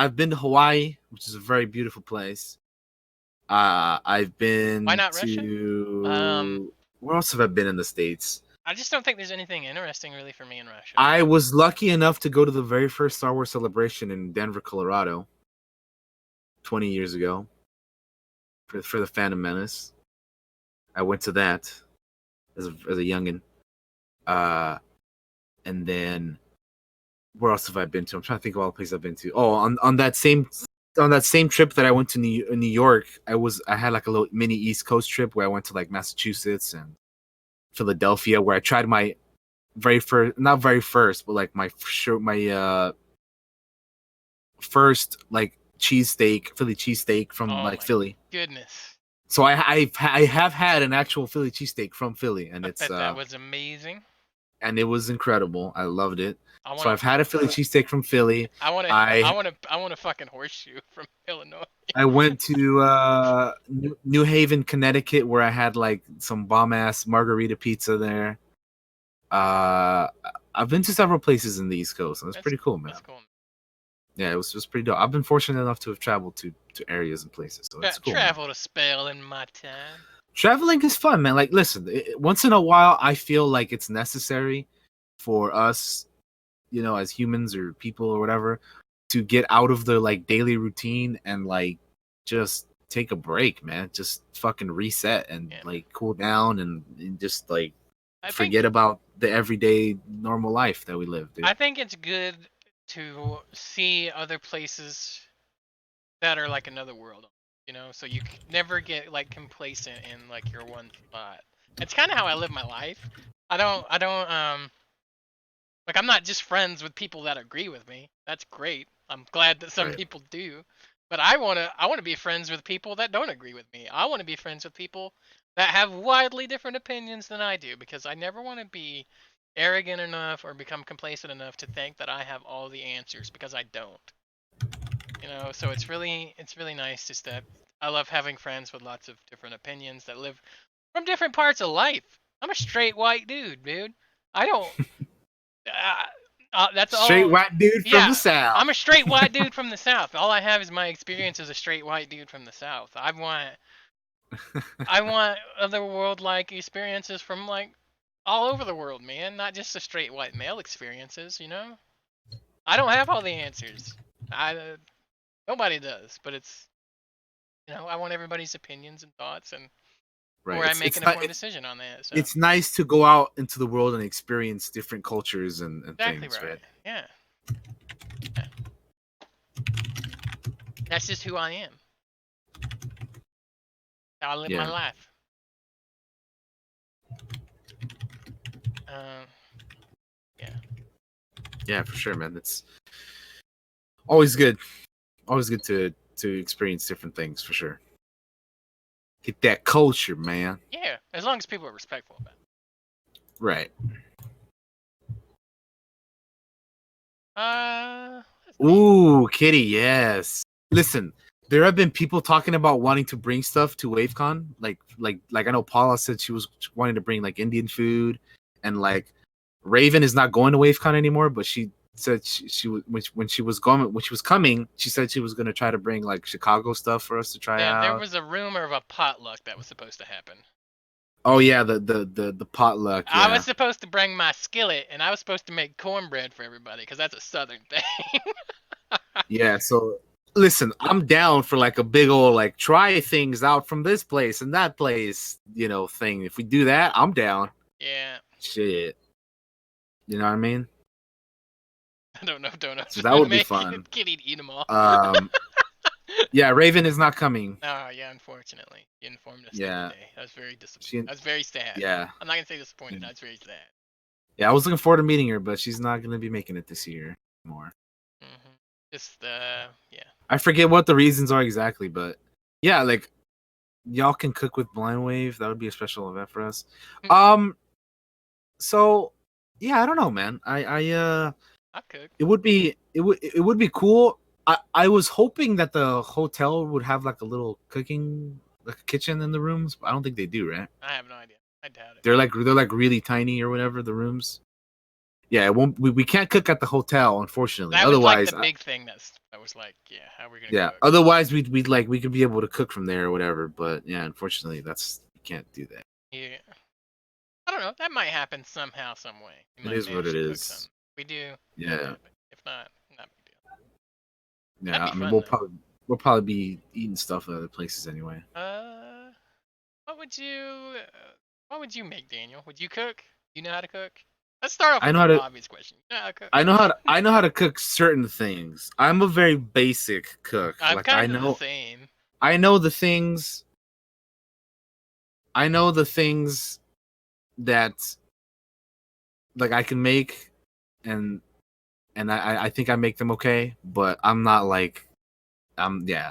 I've been to Hawaii, which is a very beautiful place. I've been Why not to Russia? Where else have I been in the States? I just don't think there's anything interesting really for me in Russia. I was lucky enough to go to the very first Star Wars celebration in Denver, Colorado, 20 years ago for the Phantom Menace. I went to that as a youngin. And then where else have I been to? I'm trying to think of all the places I've been to. Oh, on that same trip that I went to New York, I had like a little mini East Coast trip where I went to like Massachusetts and Philadelphia, where I tried my not very first, but like my first like Philly cheesesteak from Philly. Goodness. So I have had an actual Philly cheesesteak from Philly, and I bet that was amazing. And it was incredible. I loved it. So I've had a Philly cheesesteak from Philly. I want to fucking horseshoe from Illinois. I went to New Haven, Connecticut, where I had like some bomb ass margarita pizza there. I've been to several places in the East Coast, and it's pretty cool, man. That's cool. Yeah, it was just pretty dope. I've been fortunate enough to have traveled to areas and places, so it's cool. Traveled a spell in my time. Traveling is fun, man. Like, listen, once in a while, I feel like it's necessary for us, you know, as humans or people or whatever, to get out of the like daily routine and like just take a break, man. Just fucking reset and like cool down and just like forget about the everyday normal life that we live, dude. I think it's good to see other places that are like another world, you know, so you never get like complacent in like your one spot. It's kind of how I live my life. I don't like, I'm not just friends with people that agree with me. That's great. I'm glad that some people do, but I want to be friends with people that don't agree with me. I want to be friends with people that have widely different opinions than I do, because I never want to be arrogant enough or become complacent enough to think that I have all the answers, because I don't. You know, so it's really nice just that I love having friends with lots of different opinions that live from different parts of life. I'm a straight white dude. I don't. That's all. Straight white dude from the South. I'm a straight white dude from the South. All I have is my experience as a straight white dude from the South. I want otherworld-like experiences from like all over the world, man. Not just the straight white male experiences, you know. I don't have all the answers. Nobody does, but it's, you know, I want everybody's opinions and thoughts, and or I make an informed decision on that. So. It's nice to go out into the world and experience different cultures and exactly things, right? Yeah. That's just who I am. How I live my life. Yeah, for sure, man. It's always good. Always good to experience different things, for sure. Get that culture, man. Yeah, as long as people are respectful about it. Right. Ooh, Kitty, yes. Listen, there have been people talking about wanting to bring stuff to WaveCon. Like I know Paula said she was wanting to bring like Indian food, and like Raven is not going to WaveCon anymore, but she said when she was coming, she said she was going to try to bring like Chicago stuff for us to try out. There was a rumor of a potluck that was supposed to happen. Oh yeah, the potluck. Yeah. I was supposed to bring my skillet, and I was supposed to make cornbread for everybody, because that's a Southern thing. Yeah, so listen, I'm down for like a big old like try things out from this place and that place, you know, thing. If we do that, I'm down. Yeah. Shit. You know what I mean? I don't know. So that would be fun. Kitty'd eat them all. Yeah, Raven is not coming. Oh, yeah, unfortunately. You informed us the other day. I was very disappointed. I was very sad. Yeah. I'm not going to say disappointed. I was very sad. Yeah, I was looking forward to meeting her, but she's not going to be making it this year anymore. Mm-hmm. Just, yeah. I forget what the reasons are exactly, but yeah, like, y'all can cook with Blind Wave. That would be a special event for us. So, yeah, I don't know, man. I'll cook. It would be cool. I was hoping that the hotel would have like a little cooking, like a kitchen in the rooms, but I don't think they do, right? I have no idea. I doubt it. They're like really tiny or whatever, the rooms. Yeah, it won't. We can't cook at the hotel, unfortunately. That was Otherwise, like the big thing that was like, yeah, how are we gonna yeah. cook? Otherwise, we could be able to cook from there or whatever. But yeah, unfortunately, we can't do that. Yeah. I don't know. That might happen somehow, some way. We It might is what manage it to cook is. something. If we do, Yeah. but if not, not a big deal. Yeah. That'd I be mean, fun though. we'll probably be eating stuff at other places anyway. What would you make, Daniel? Would you cook? You know how to cook? Let's start off I with know the how to. obvious question. You know how to cook? I know how to cook certain things. I'm a very basic cook. I'm Like I kind of the know same. I know the things. I know the things that like I can make, and I think I make them okay. But I'm not like yeah.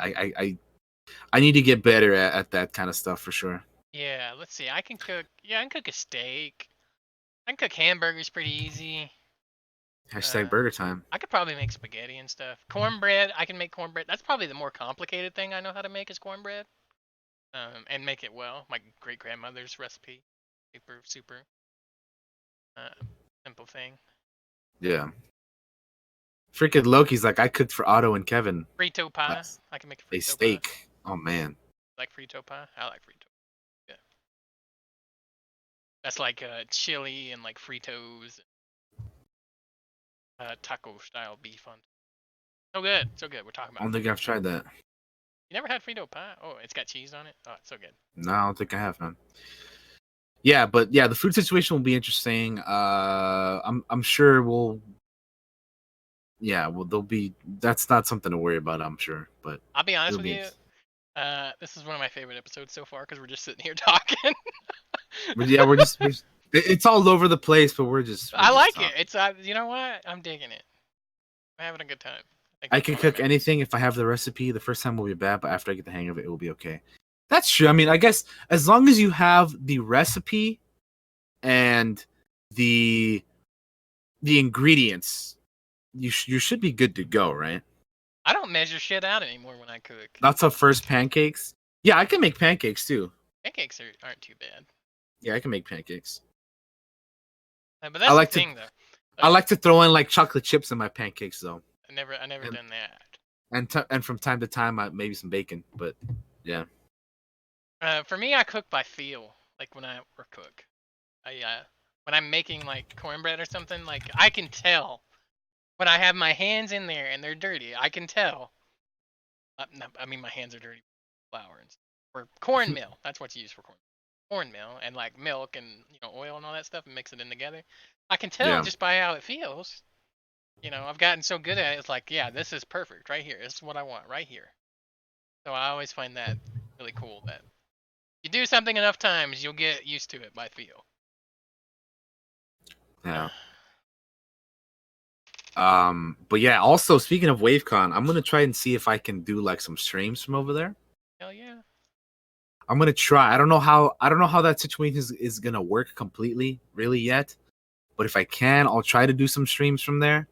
I need to get better at that kind of stuff for sure. Yeah, let's see. I can cook. Yeah, I can cook a steak. I can cook hamburgers pretty easy. Hashtag burger time. I could probably make spaghetti and stuff. Cornbread, I can make cornbread. That's probably the more complicated thing I know how to make is cornbread. And make it well. My great grandmother's recipe. Super uh, simple thing. Yeah. Freaking Loki's like I cooked for Otto and Kevin. Frito pie. I can make a A frito steak. pie. Oh man. Like frito pie? I like frito. Yeah. That's like chili and like Fritos. Taco style beef on. So good. So good. We're talking I don't about. think I've tried that. You never had Frito pie? Oh, it's got cheese on it. Oh, it's so good. No, I don't think I have, man. Yeah, but yeah, the food situation will be interesting. I'm sure we'll. Yeah, well, there'll be. That's not something to worry about, I'm sure. But I'll be honest it'll with be you. This is one of my favorite episodes so far because we're just sitting here talking. But yeah, it's all over the place, but we're just. I like talking. it. It's you know what? I'm digging it. I'm having a good time. I can cook anything if I have the recipe. The first time will be bad, but after I get the hang of it, it will be okay. That's true. I mean, I guess as long as you have the recipe and the ingredients, you should be good to go, right? I don't measure shit out anymore when I cook. That's our first pancakes. Yeah, I can make pancakes too. Pancakes aren't too bad. Yeah, I can make pancakes. But that's the thing, though. I like to throw in like chocolate chips in my pancakes, though. I never done that. And from time to time, maybe some bacon. But yeah. For me, I cook by feel. Like when I cook, when I'm making like cornbread or something, like I can tell when I have my hands in there and they're dirty. I can tell. I mean, my hands are dirty. Flour and stuff. Or cornmeal. That's what's used for cornmeal and like milk and oil and all that stuff and mix it in together. I can tell just by how it feels. I've gotten so good at it. It's like, yeah, this is perfect right here. This is what I want right here. So I always find that really cool that you do something enough times, you'll get used to it by feel. Yeah. But yeah, also speaking of WaveCon, I'm gonna try and see if I can do like some streams from over there. Hell yeah. I'm gonna try. I don't know how that situation is gonna work completely, really yet. But if I can, I'll try to do some streams from there.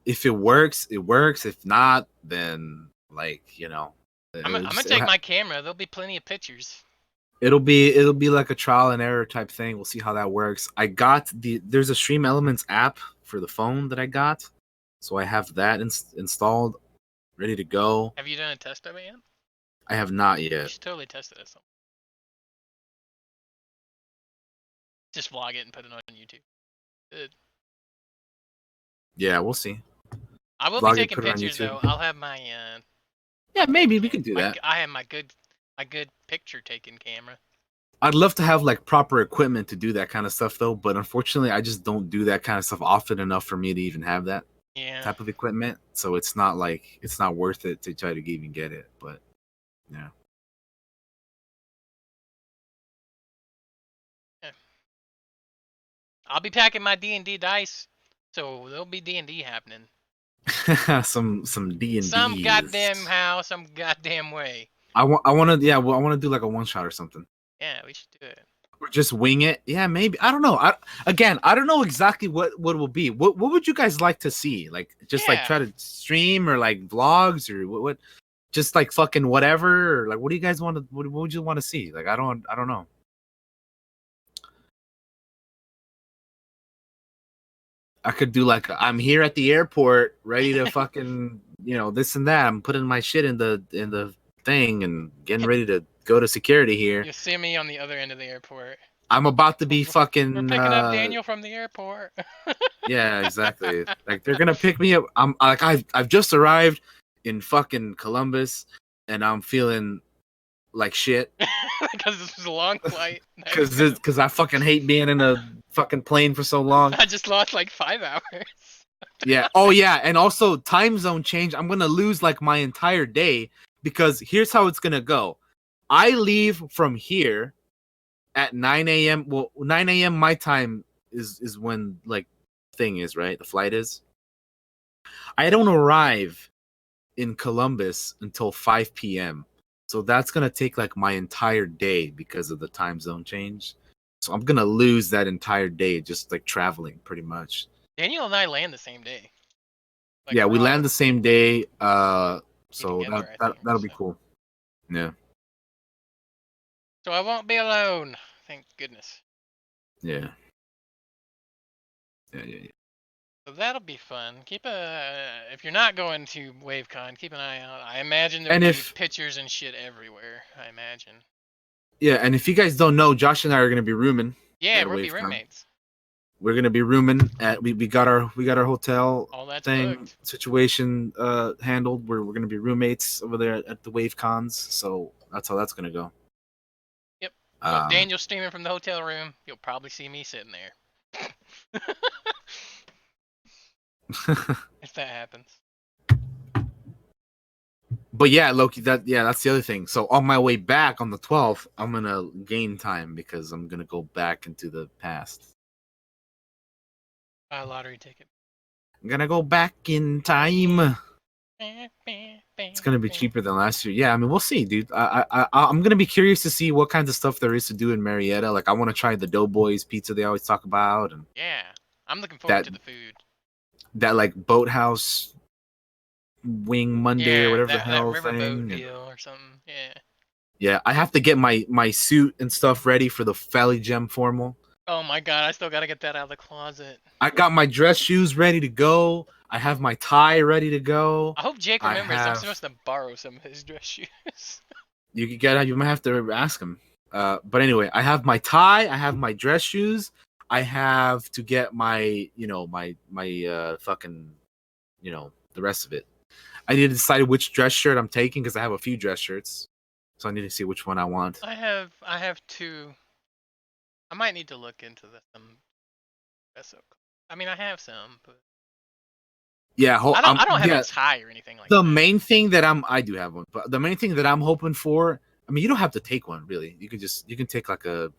If it works, it works. If not, then I'm gonna take my camera. There'll be plenty of pictures. It'll be like a trial and error type thing. We'll see how that works. There's a Stream Elements app for the phone that I got, so I have that installed, ready to go. Have you done a test of it yet? I have not You yet. should totally test it. Just vlog it and put it on YouTube. Good. Yeah, we'll see. I will be taking pictures though. I'll have my yeah, maybe we could do that. I have my good picture taking camera. I'd love to have like proper equipment to do that kind of stuff though, but unfortunately I just don't do that kind of stuff often enough for me to even have that type of equipment. So it's not worth it to try to even get it. But yeah. I'll be packing my D&D dice, so there'll be D&D happening. some D&D. Some goddamn how, some goddamn way. I want to do like a one shot or something. Yeah, we should do it. Or just wing it. Yeah, maybe. I don't know. I don't know exactly what it will be. What would you guys like to see? Like just like try to stream or like vlogs or what just like fucking whatever, or like what do you guys want to what would you want to see? Like I don't know. I could do like I'm here at the airport, ready to fucking this and that. I'm putting my shit in the thing and getting ready to go to security here. You see me on the other end of the airport. I'm about to be fucking. We're picking up Daniel from the airport. Yeah, exactly. Like they're gonna pick me up. I'm like I've just arrived in fucking Columbus, and I'm feeling like shit because this was a long flight. Because I fucking hate being in a fucking plane for so long. I just lost like 5 hours. Yeah. Oh yeah, and also time zone change. I'm gonna lose like my entire day because here's how it's gonna go. I leave from here at 9 a.m. Well, 9 a.m. my time is when like thing is, right? The flight is. I don't arrive in Columbus until 5 p.m. So that's going to take like my entire day because of the time zone change. So I'm going to lose that entire day just like traveling pretty much. Daniel and I land the same day. Like, yeah, we land the same day. So that'll be cool. Yeah. So I won't be alone. Thank goodness. Yeah. So that'll be fun. If you're not going to WaveCon, keep an eye out. I imagine there'll be pictures and shit everywhere. I imagine. Yeah, and if you guys don't know, Josh and I are gonna be rooming. Yeah, we'll be roommates. We're gonna be rooming at we got our hotel booked. Situation handled. We're gonna be roommates over there at the WaveCons. So that's how that's gonna go. Yep. So Daniel's streaming from the hotel room. You'll probably see me sitting there. If that happens. But yeah, Loki, that's the other thing. So on my way back on the 12th, I'm gonna gain time because I'm gonna go back into the past. Buy a lottery ticket. I'm gonna go back in time. It's gonna be cheaper than last year. Yeah, I mean we'll see, dude. I'm gonna be curious to see what kinds of stuff there is to do in Marietta. Like I want to try the Doughboys pizza they always talk about, and yeah, I'm looking forward to the food. That like boathouse wing Monday or whatever the hell that thing. Deal or something. Yeah. Yeah, I have to get my suit and stuff ready for the Valley Gem formal. Oh my god, I still gotta get that out of the closet. I got my dress shoes ready to go. I have my tie ready to go. I hope Jake remembers. I'm supposed to borrow some of his dress shoes. You might have to ask him. But anyway, I have my tie. I have my dress shoes. I have to get my fucking, the rest of it. I need to decide which dress shirt I'm taking because I have a few dress shirts, so I need to see which one I want. I have two. I might need to look into some. I mean, I have some, but yeah, I don't have a tie or anything like that. The main thing that I do have one, but the main thing that I'm hoping for. I mean, you don't have to take one really. You can take like a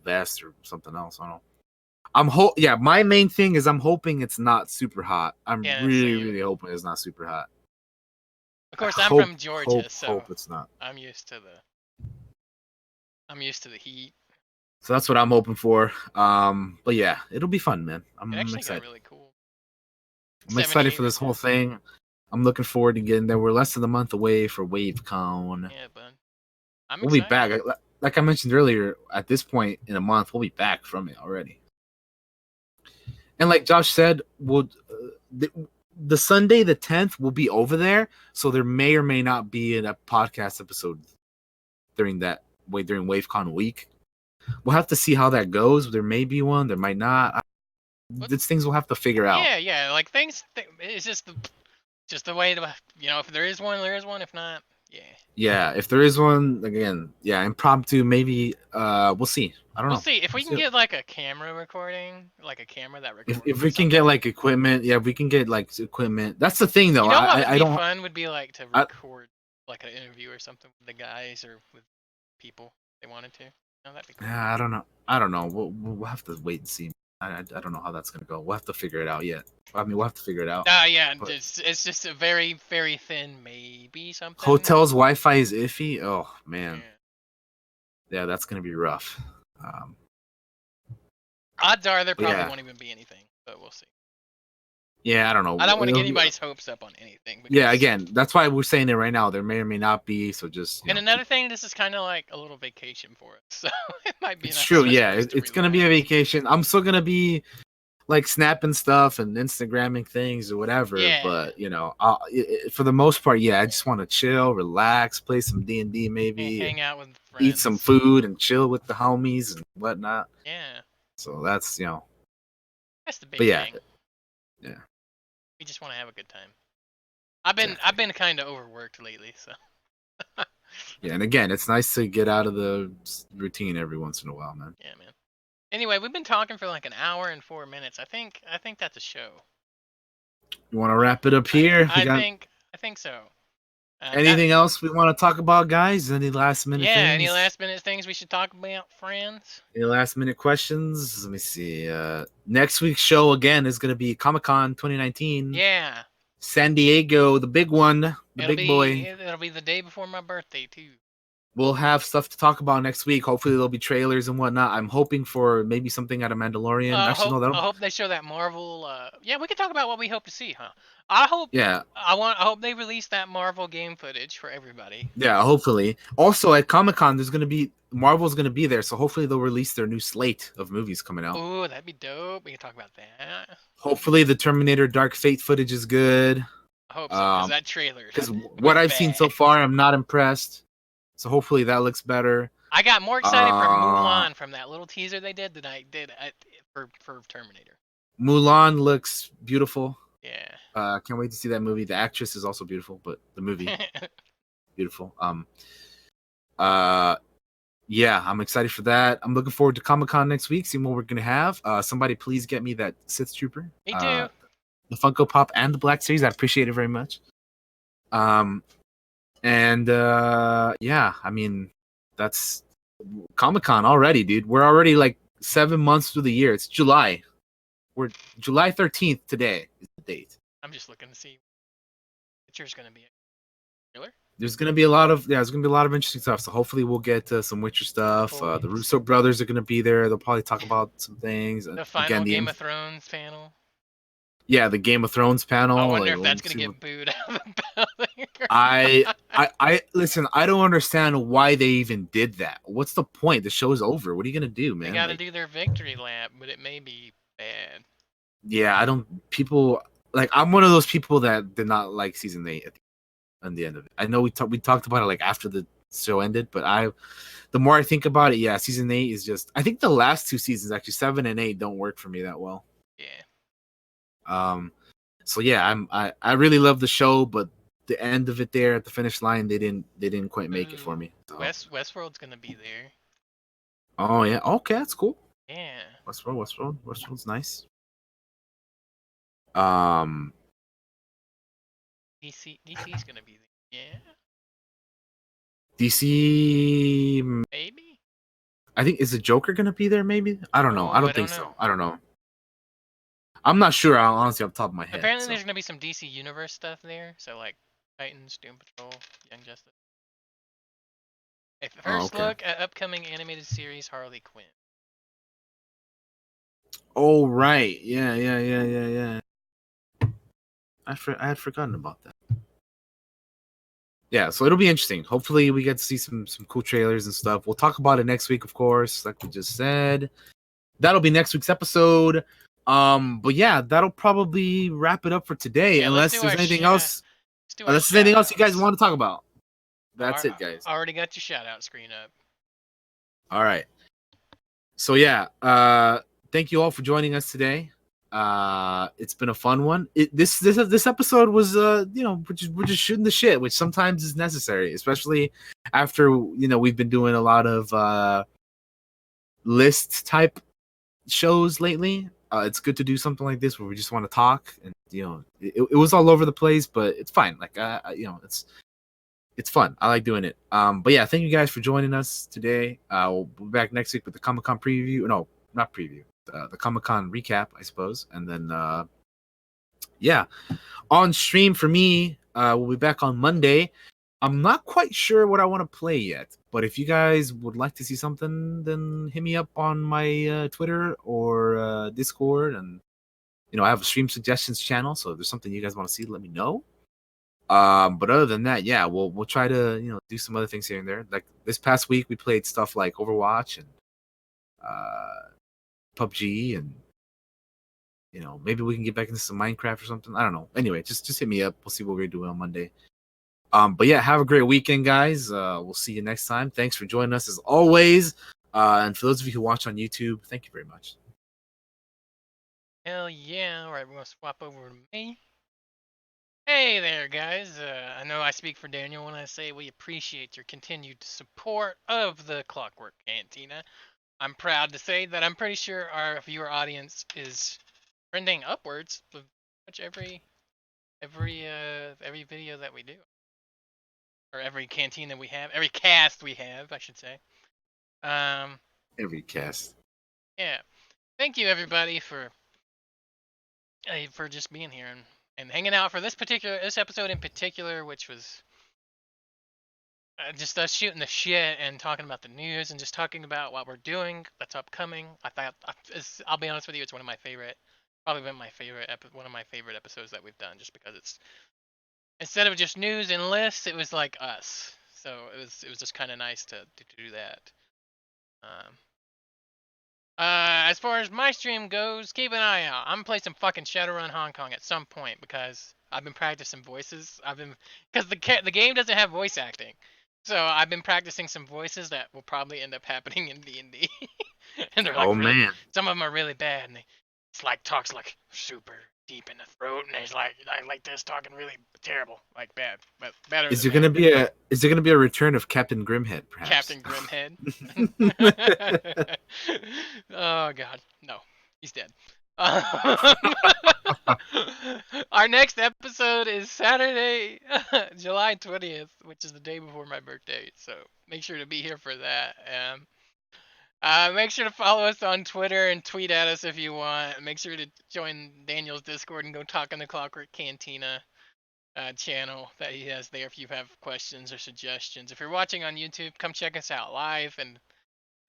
vest or something else. I don't know. My main thing is I'm hoping it's not super hot. I'm really hoping it's not super hot. Of course, I'm from Georgia, so hope it's not. I'm used to the heat. So that's what I'm hoping for. But yeah, it'll be fun, man. I'm excited. Really cool. I'm excited for this whole thing. I'm looking forward to getting there. We're less than a month away for WaveCon. Yeah, but we'll be back. Like I mentioned earlier, at this point in a month, we'll be back from it already. And like Josh said, the Sunday the 10th will be over there, so there may or may not be a podcast episode during WaveCon week. We'll have to see how that goes. There may be one, there might not. These things we'll have to figure out. Yeah, like things. It's just the way to, if there is one, there is one. If not, yeah. Yeah, if there is one, again, yeah, impromptu, maybe. We'll see. I don't know. We'll see if we can get like a camera recording, like a camera that records. If we can get like equipment, yeah, we can get like equipment. That's the thing, though. You know what would be fun would be like to record like an interview or something with the guys or with people they wanted to. No, that'd be cool. Yeah, I don't know. We'll have to wait and see. I don't know how that's gonna go. We'll have to figure it out yet. I mean, we'll have to figure it out. Yeah, but it's just a very, very thin maybe something. Hotel's Wi-Fi is iffy. Oh man, yeah, that's gonna be rough. Odds are there probably won't even be anything, but we'll see. Yeah, I don't know. I don't want to get anybody's hopes up on anything. Yeah, again, that's why we're saying it right now. There may or may not be, so just... And another thing, this is kind of like a little vacation for us, so it might be... It's true, yeah. It's going to be a vacation. I'm still going to be... like snapping stuff and Instagramming things or whatever. Yeah. But for the most part, yeah, I just want to chill, relax, play some D&D maybe, hang out with friends, eat some food, and chill with the homies and whatnot. Yeah. So that's that's the big but yeah, thing. Yeah. We just want to have a good time. I've been kind of overworked lately, so. Yeah, and again, it's nice to get out of the routine every once in a while, man. Yeah, man. Anyway, we've been talking for like an hour and 4 minutes. I think that's a show. You want to wrap it up here? I think so. Anything else we want to talk about, guys? Any last minute things? Yeah, any last minute things we should talk about, friends? Any last minute questions? Let me see. Next week's show again is going to be Comic-Con 2019. Yeah. San Diego, the big one, big boy. It'll be the day before my birthday too. We'll have stuff to talk about next week. Hopefully there'll be trailers and whatnot. I'm hoping for maybe something out of Mandalorian. I hope they show that Marvel. Yeah, we can talk about what we hope to see, huh? I hope they release that Marvel game footage for everybody. Yeah, hopefully. Also at Comic-Con, Marvel's gonna be there, so hopefully they'll release their new slate of movies coming out. Ooh, that'd be dope. We can talk about that. Hopefully the Terminator Dark Fate footage is good. I hope so, because that trailer. Because what I've seen so far, I'm not impressed. So hopefully that looks better. I got more excited for Mulan from that little teaser they did than I did for Terminator. Mulan looks beautiful. Yeah. Can't wait to see that movie. The actress is also beautiful, but the movie beautiful. Yeah, I'm excited for that. I'm looking forward to Comic-Con next week, seeing what we're gonna have. Somebody please get me that Sith Trooper. Me too. The Funko Pop and the Black Series. I appreciate it very much. Yeah, I mean, that's Comic-Con already, dude. We're already like 7 months through the year. It's July. We're July 13th today is the date. I'm just looking to see what yours gonna be. Trailer? There's gonna be a lot of interesting stuff. So hopefully we'll get some Witcher stuff. The Russo brothers are gonna be there. They'll probably talk about some things. The final Game of Thrones panel. Yeah, the Game of Thrones panel. I wonder if that's gonna get booed out of the building. I listen. I don't understand why they even did that. What's the point? The show's over. What are you gonna do, man? They gotta do their victory lap, but it may be bad. Yeah, I'm one of those people that did not like season 8 at the end of it. I know we talked about it like after the show ended, but the more I think about it, yeah, season 8 is just. I think the last 2 seasons, actually 7 and 8, don't work for me that well. Yeah. So yeah, I really love the show, but the end of it there at the finish line, they didn't quite make it for me. So. Westworld's gonna be there. Oh yeah, okay, that's cool. Yeah. Westworld's nice. DC's gonna be there. Yeah. DC. Maybe. I think is the Joker gonna be there? Maybe. I don't know. I don't think so. I don't know. I'm not sure. Honestly, off the top of my head. Apparently, there's gonna be some DC Universe stuff there. So like Titans, Doom Patrol, Young Justice. First look at upcoming animated series Harley Quinn. Oh right, yeah. I had forgotten about that. Yeah, so it'll be interesting. Hopefully, we get to see some cool trailers and stuff. We'll talk about it next week, of course, like we just said. That'll be next week's episode. But yeah, that'll probably wrap it up for today. Yeah, unless there's anything else. Unless there's anything else you guys want to talk about. That's it, guys. I already got your shout out screen up. All right. So yeah, thank you all for joining us today. It's been a fun one. This episode was we're just shooting the shit, which sometimes is necessary, especially after we've been doing a lot of list type shows lately. It's good to do something like this where we just want to talk, and it was all over the place, but it's fine. Like it's fun. I like doing it. But yeah, thank you guys for joining us today. We'll be back next week with the Comic-Con preview. No, not preview. The Comic-Con recap, I suppose. And then on stream for me, we'll be back on Monday. I'm not quite sure what I want to play yet, but if you guys would like to see something, then hit me up on my Twitter or Discord, and I have a stream suggestions channel, so if there's something you guys want to see, let me know. But other than that, yeah, we'll try to do some other things here and there. Like this past week, we played stuff like Overwatch and PUBG and maybe we can get back into some Minecraft or something. I don't know. Anyway, just hit me up. We'll see what we're doing on Monday. But yeah, have a great weekend, guys. We'll see you next time. Thanks for joining us as always. And for those of you who watch on YouTube, thank you very much. Hell yeah. All right, we're going to swap over to me. Hey there, guys. I know I speak for Daniel when I say we appreciate your continued support of the Clockwork Cantina. I'm proud to say that I'm pretty sure our viewer audience is trending upwards with much every video that we do, or every cantina we have, every cast we have, I should say. Every cast. Yeah. Thank you everybody for just being here and hanging out for this episode in particular, which was just us shooting the shit and talking about the news and just talking about what we're doing that's upcoming. I'll be honest with you, it's one of my favorite, probably been one of my favorite episodes that we've done, just because it's, instead of just news and lists, it was like us. So it was just kind of nice to do that. As far as my stream goes, keep an eye out. I'm gonna play some fucking Shadowrun Hong Kong at some point, because I've been practicing voices. Because the game doesn't have voice acting, so I've been practicing some voices that will probably end up happening in D&D. And they're like, man, some of them are really bad, and it's like talks like super deep in the throat, and it's like this talking really terrible, like bad, but better. Is there gonna be a return of Captain Grimhead, perhaps? Captain Grimhead. Oh god, no, he's dead. Our next episode is Saturday, July 20th, which is the day before my birthday. So make sure to be here for that. Make sure to follow us on Twitter and tweet at us if you want. Make sure to join Daniel's Discord and go talk on the Clockwork Cantina channel that he has there if you have questions or suggestions. If you're watching on YouTube, come check us out live and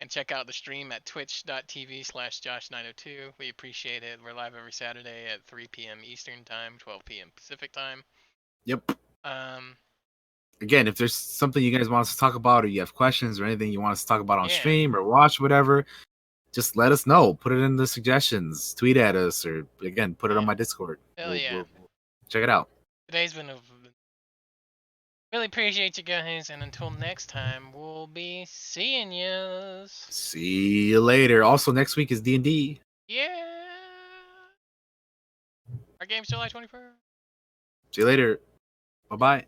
check out the stream at twitch.tv/Josh902. We appreciate it. We're live every Saturday at 3 p.m. Eastern Time, 12 p.m. Pacific Time. Yep. Again, if there's something you guys want us to talk about, or you have questions or anything you want us to talk about on stream or watch, whatever, just let us know. Put it in the suggestions. Tweet at us, or again, put it on my Discord. Hell yeah. We'll check it out. Today's been really appreciate you guys, and until next time, we'll be seeing you. See you later. Also, next week is D&D. Yeah. Our game's July 21st. See you later. Bye-bye.